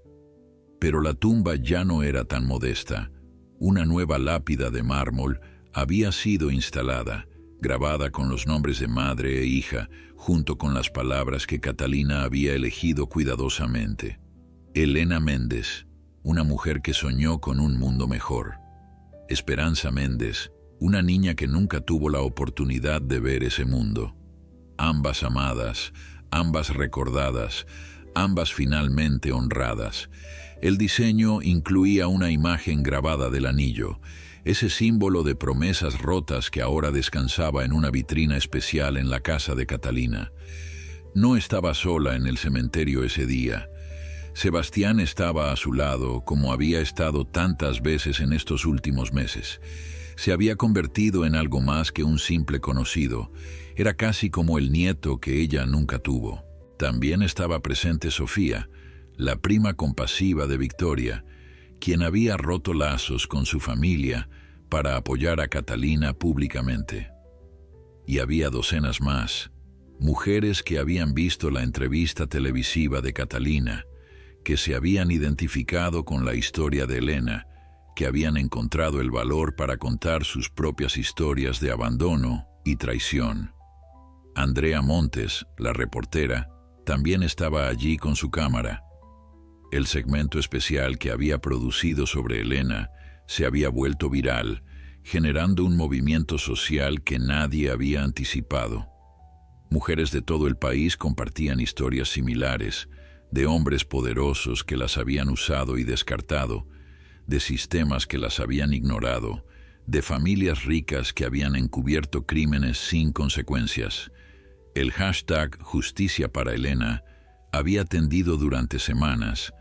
Pero la tumba ya no era tan modesta. Una nueva lápida de mármol había sido instalada, grabada con los nombres de madre e hija, junto con las palabras que Catalina había elegido cuidadosamente. Elena Méndez, una mujer que soñó con un mundo mejor. Esperanza Méndez, una niña que nunca tuvo la oportunidad de ver ese mundo. Ambas amadas, ambas recordadas, ambas finalmente honradas. El diseño incluía una imagen grabada del anillo, ese símbolo de promesas rotas que ahora descansaba en una vitrina especial en la casa de Catalina. No estaba sola en el cementerio ese día. Sebastián estaba a su lado, como había estado tantas veces en estos últimos meses. Se había convertido en algo más que un simple conocido. Era casi como el nieto que ella nunca tuvo. También estaba presente Sofía, la prima compasiva de Victoria, quien había roto lazos con su familia para apoyar a Catalina públicamente. Y había docenas más, mujeres que habían visto la entrevista televisiva de Catalina, que se habían identificado con la historia de Elena, que habían encontrado el valor para contar sus propias historias de abandono y traición. Andrea Montes, la reportera, también estaba allí con su cámara. El segmento especial que había producido sobre Elena se había vuelto viral, generando un movimiento social que nadie había anticipado. Mujeres de todo el país compartían historias similares, de hombres poderosos que las habían usado y descartado, de sistemas que las habían ignorado, de familias ricas que habían encubierto crímenes sin consecuencias. El hashtag Justicia para Elena había tendido durante semanas,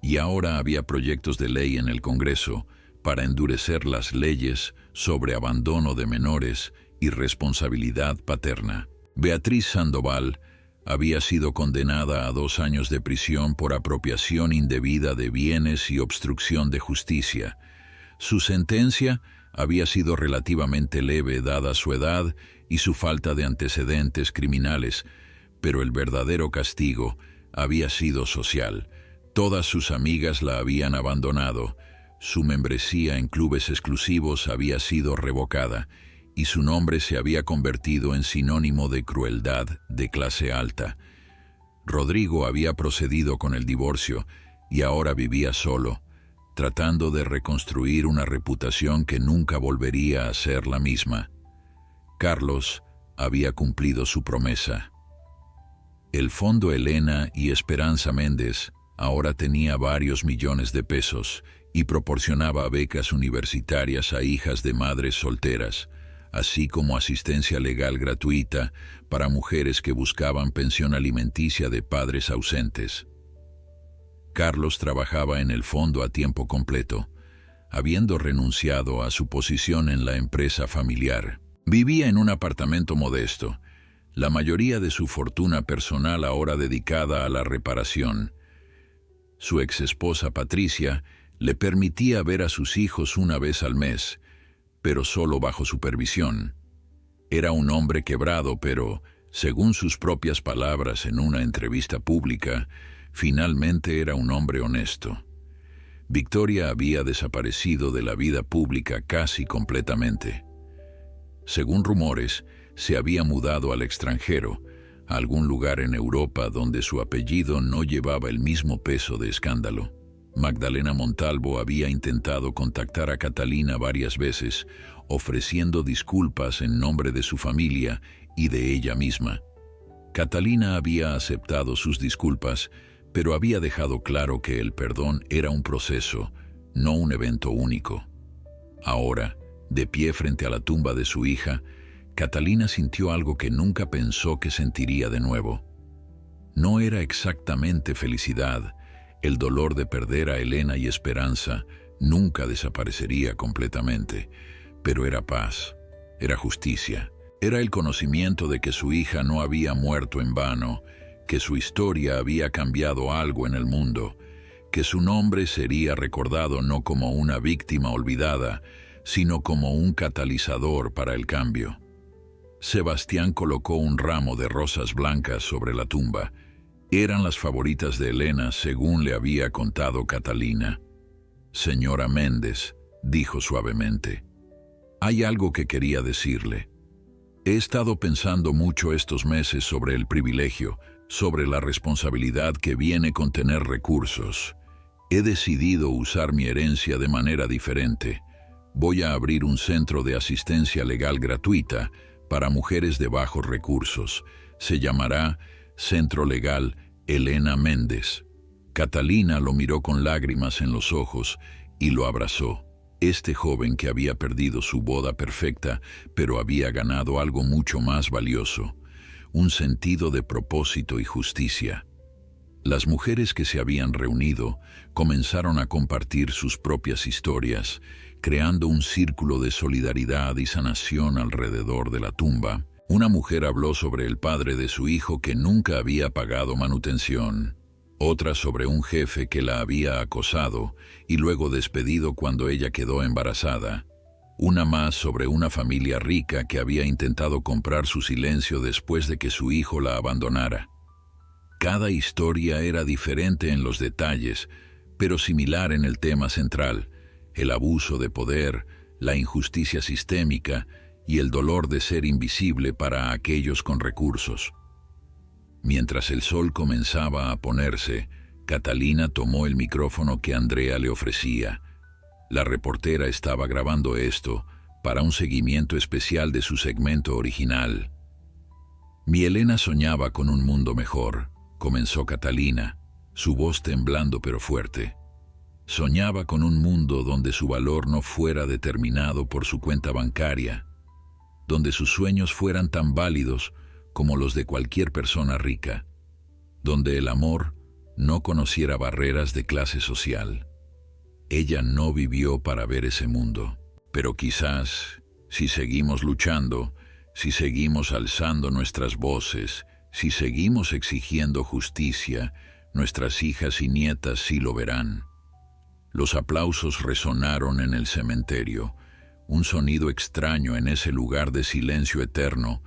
y ahora había proyectos de ley en el Congreso para endurecer las leyes sobre abandono de menores y responsabilidad paterna. Beatriz Sandoval había sido condenada a 2 años de prisión por apropiación indebida de bienes y obstrucción de justicia. Su sentencia había sido relativamente leve dada su edad y su falta de antecedentes criminales, pero el verdadero castigo había sido social. Todas sus amigas la habían abandonado, su membresía en clubes exclusivos había sido revocada y su nombre se había convertido en sinónimo de crueldad de clase alta. Rodrigo había procedido con el divorcio y ahora vivía solo, tratando de reconstruir una reputación que nunca volvería a ser la misma. Carlos había cumplido su promesa. El Fondo Elena y Esperanza Méndez ahora tenía varios millones de pesos y proporcionaba becas universitarias a hijas de madres solteras, así como asistencia legal gratuita para mujeres que buscaban pensión alimenticia de padres ausentes. Carlos trabajaba en el fondo a tiempo completo, habiendo renunciado a su posición en la empresa familiar. Vivía en un apartamento modesto, la mayoría de su fortuna personal ahora dedicada a la reparación. Su exesposa Patricia le permitía ver a sus hijos una vez al mes, pero solo bajo supervisión. Era un hombre quebrado, pero, según sus propias palabras en una entrevista pública, finalmente era un hombre honesto. Victoria había desaparecido de la vida pública casi completamente. Según rumores, se había mudado al extranjero, a algún lugar en Europa donde su apellido no llevaba el mismo peso de escándalo. Magdalena Montalvo había intentado contactar a Catalina varias veces, ofreciendo disculpas en nombre de su familia y de ella misma. Catalina había aceptado sus disculpas, pero había dejado claro que el perdón era un proceso, no un evento único. Ahora, de pie frente a la tumba de su hija, Catalina sintió algo que nunca pensó que sentiría de nuevo. No era exactamente felicidad. El dolor de perder a Elena y Esperanza nunca desaparecería completamente, pero era paz, era justicia, era el conocimiento de que su hija no había muerto en vano, que su historia había cambiado algo en el mundo, que su nombre sería recordado no como una víctima olvidada, sino como un catalizador para el cambio. Sebastián colocó un ramo de rosas blancas sobre la tumba. Eran las favoritas de Elena, según le había contado Catalina. «Señora Méndez», dijo suavemente, «hay algo que quería decirle. He estado pensando mucho estos meses sobre el privilegio, sobre la responsabilidad que viene con tener recursos. He decidido usar mi herencia de manera diferente. Voy a abrir un centro de asistencia legal gratuita para mujeres de bajos recursos. Se llamará Centro Legal Elena Méndez». Catalina lo miró con lágrimas en los ojos y lo abrazó. Este joven que había perdido su boda perfecta, pero había ganado algo mucho más valioso, un sentido de propósito y justicia. Las mujeres que se habían reunido comenzaron a compartir sus propias historias, creando un círculo de solidaridad y sanación alrededor de la tumba. Una mujer habló sobre el padre de su hijo que nunca había pagado manutención. Otra sobre un jefe que la había acosado y luego despedido cuando ella quedó embarazada. Una más sobre una familia rica que había intentado comprar su silencio después de que su hijo la abandonara. Cada historia era diferente en los detalles, pero similar en el tema central: el abuso de poder, la injusticia sistémica y el dolor de ser invisible para aquellos con recursos. Mientras el sol comenzaba a ponerse, Catalina tomó el micrófono que Andrea le ofrecía. La reportera estaba grabando esto para un seguimiento especial de su segmento original. «Mi Elena soñaba con un mundo mejor», comenzó Catalina, su voz temblando pero fuerte. Soñaba con un mundo donde su valor no fuera determinado por su cuenta bancaria, donde sus sueños fueran tan válidos como los de cualquier persona rica, donde el amor no conociera barreras de clase social. Ella no vivió para ver ese mundo, pero quizás, si seguimos luchando, Si seguimos alzando nuestras voces, si seguimos exigiendo justicia, nuestras hijas y nietas sí lo verán. Los aplausos resonaron en el cementerio, un sonido extraño en ese lugar de silencio eterno,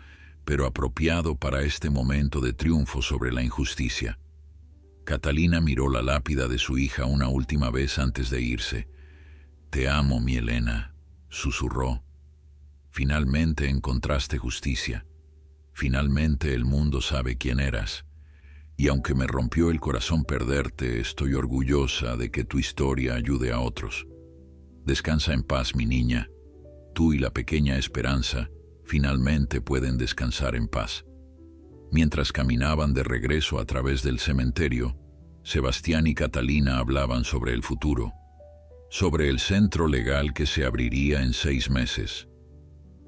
pero apropiado para este momento de triunfo sobre la injusticia. Catalina miró la lápida de su hija una última vez antes de irse. «Te amo, mi Elena», susurró. «Finalmente encontraste justicia. Finalmente el mundo sabe quién eras. Y aunque me rompió el corazón perderte, estoy orgullosa de que tu historia ayude a otros. Descansa en paz, mi niña. Tú y la pequeña Esperanza finalmente pueden descansar en paz». Mientras caminaban de regreso a través del cementerio, Sebastián y Catalina hablaban sobre el futuro, sobre el centro legal que se abriría en 6 meses,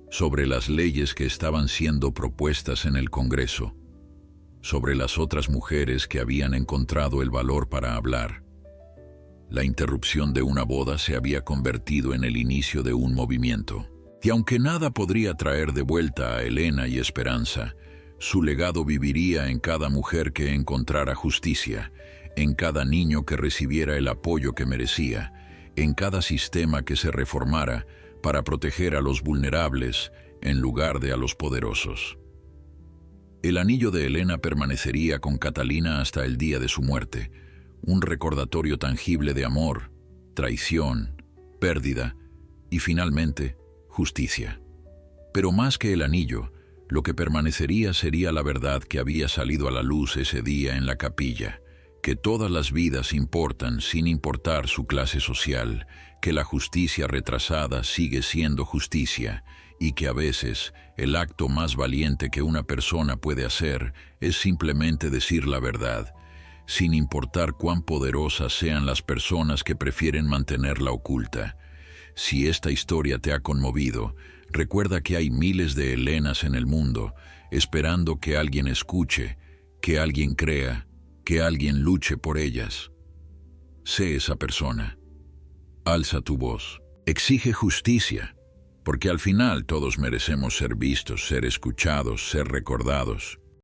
sobre las leyes que estaban siendo propuestas en el Congreso, sobre las otras mujeres que habían encontrado el valor para hablar. La interrupción de una boda se había convertido en el inicio de un movimiento. Y aunque nada podría traer de vuelta a Elena y Esperanza, su legado viviría en cada mujer que encontrara justicia, en cada niño que recibiera el apoyo que merecía, en cada sistema que se reformara para proteger a los vulnerables en lugar de a los poderosos. El anillo de Elena permanecería con Catalina hasta el día de su muerte, un recordatorio tangible de amor, traición, pérdida y finalmente justicia. Pero más que el anillo, lo que permanecería sería la verdad que había salido a la luz ese día en la capilla, que todas las vidas importan sin importar su clase social, que la justicia retrasada sigue siendo justicia y que a veces el acto más valiente que una persona puede hacer es simplemente decir la verdad, sin importar cuán poderosas sean las personas que prefieren mantenerla oculta. Si esta historia te ha conmovido, recuerda que hay miles de Elenas en el mundo, esperando que alguien escuche, que alguien crea, que alguien luche por ellas. Sé esa persona. Alza tu voz. Exige justicia, porque al final todos merecemos ser vistos, ser escuchados, ser recordados.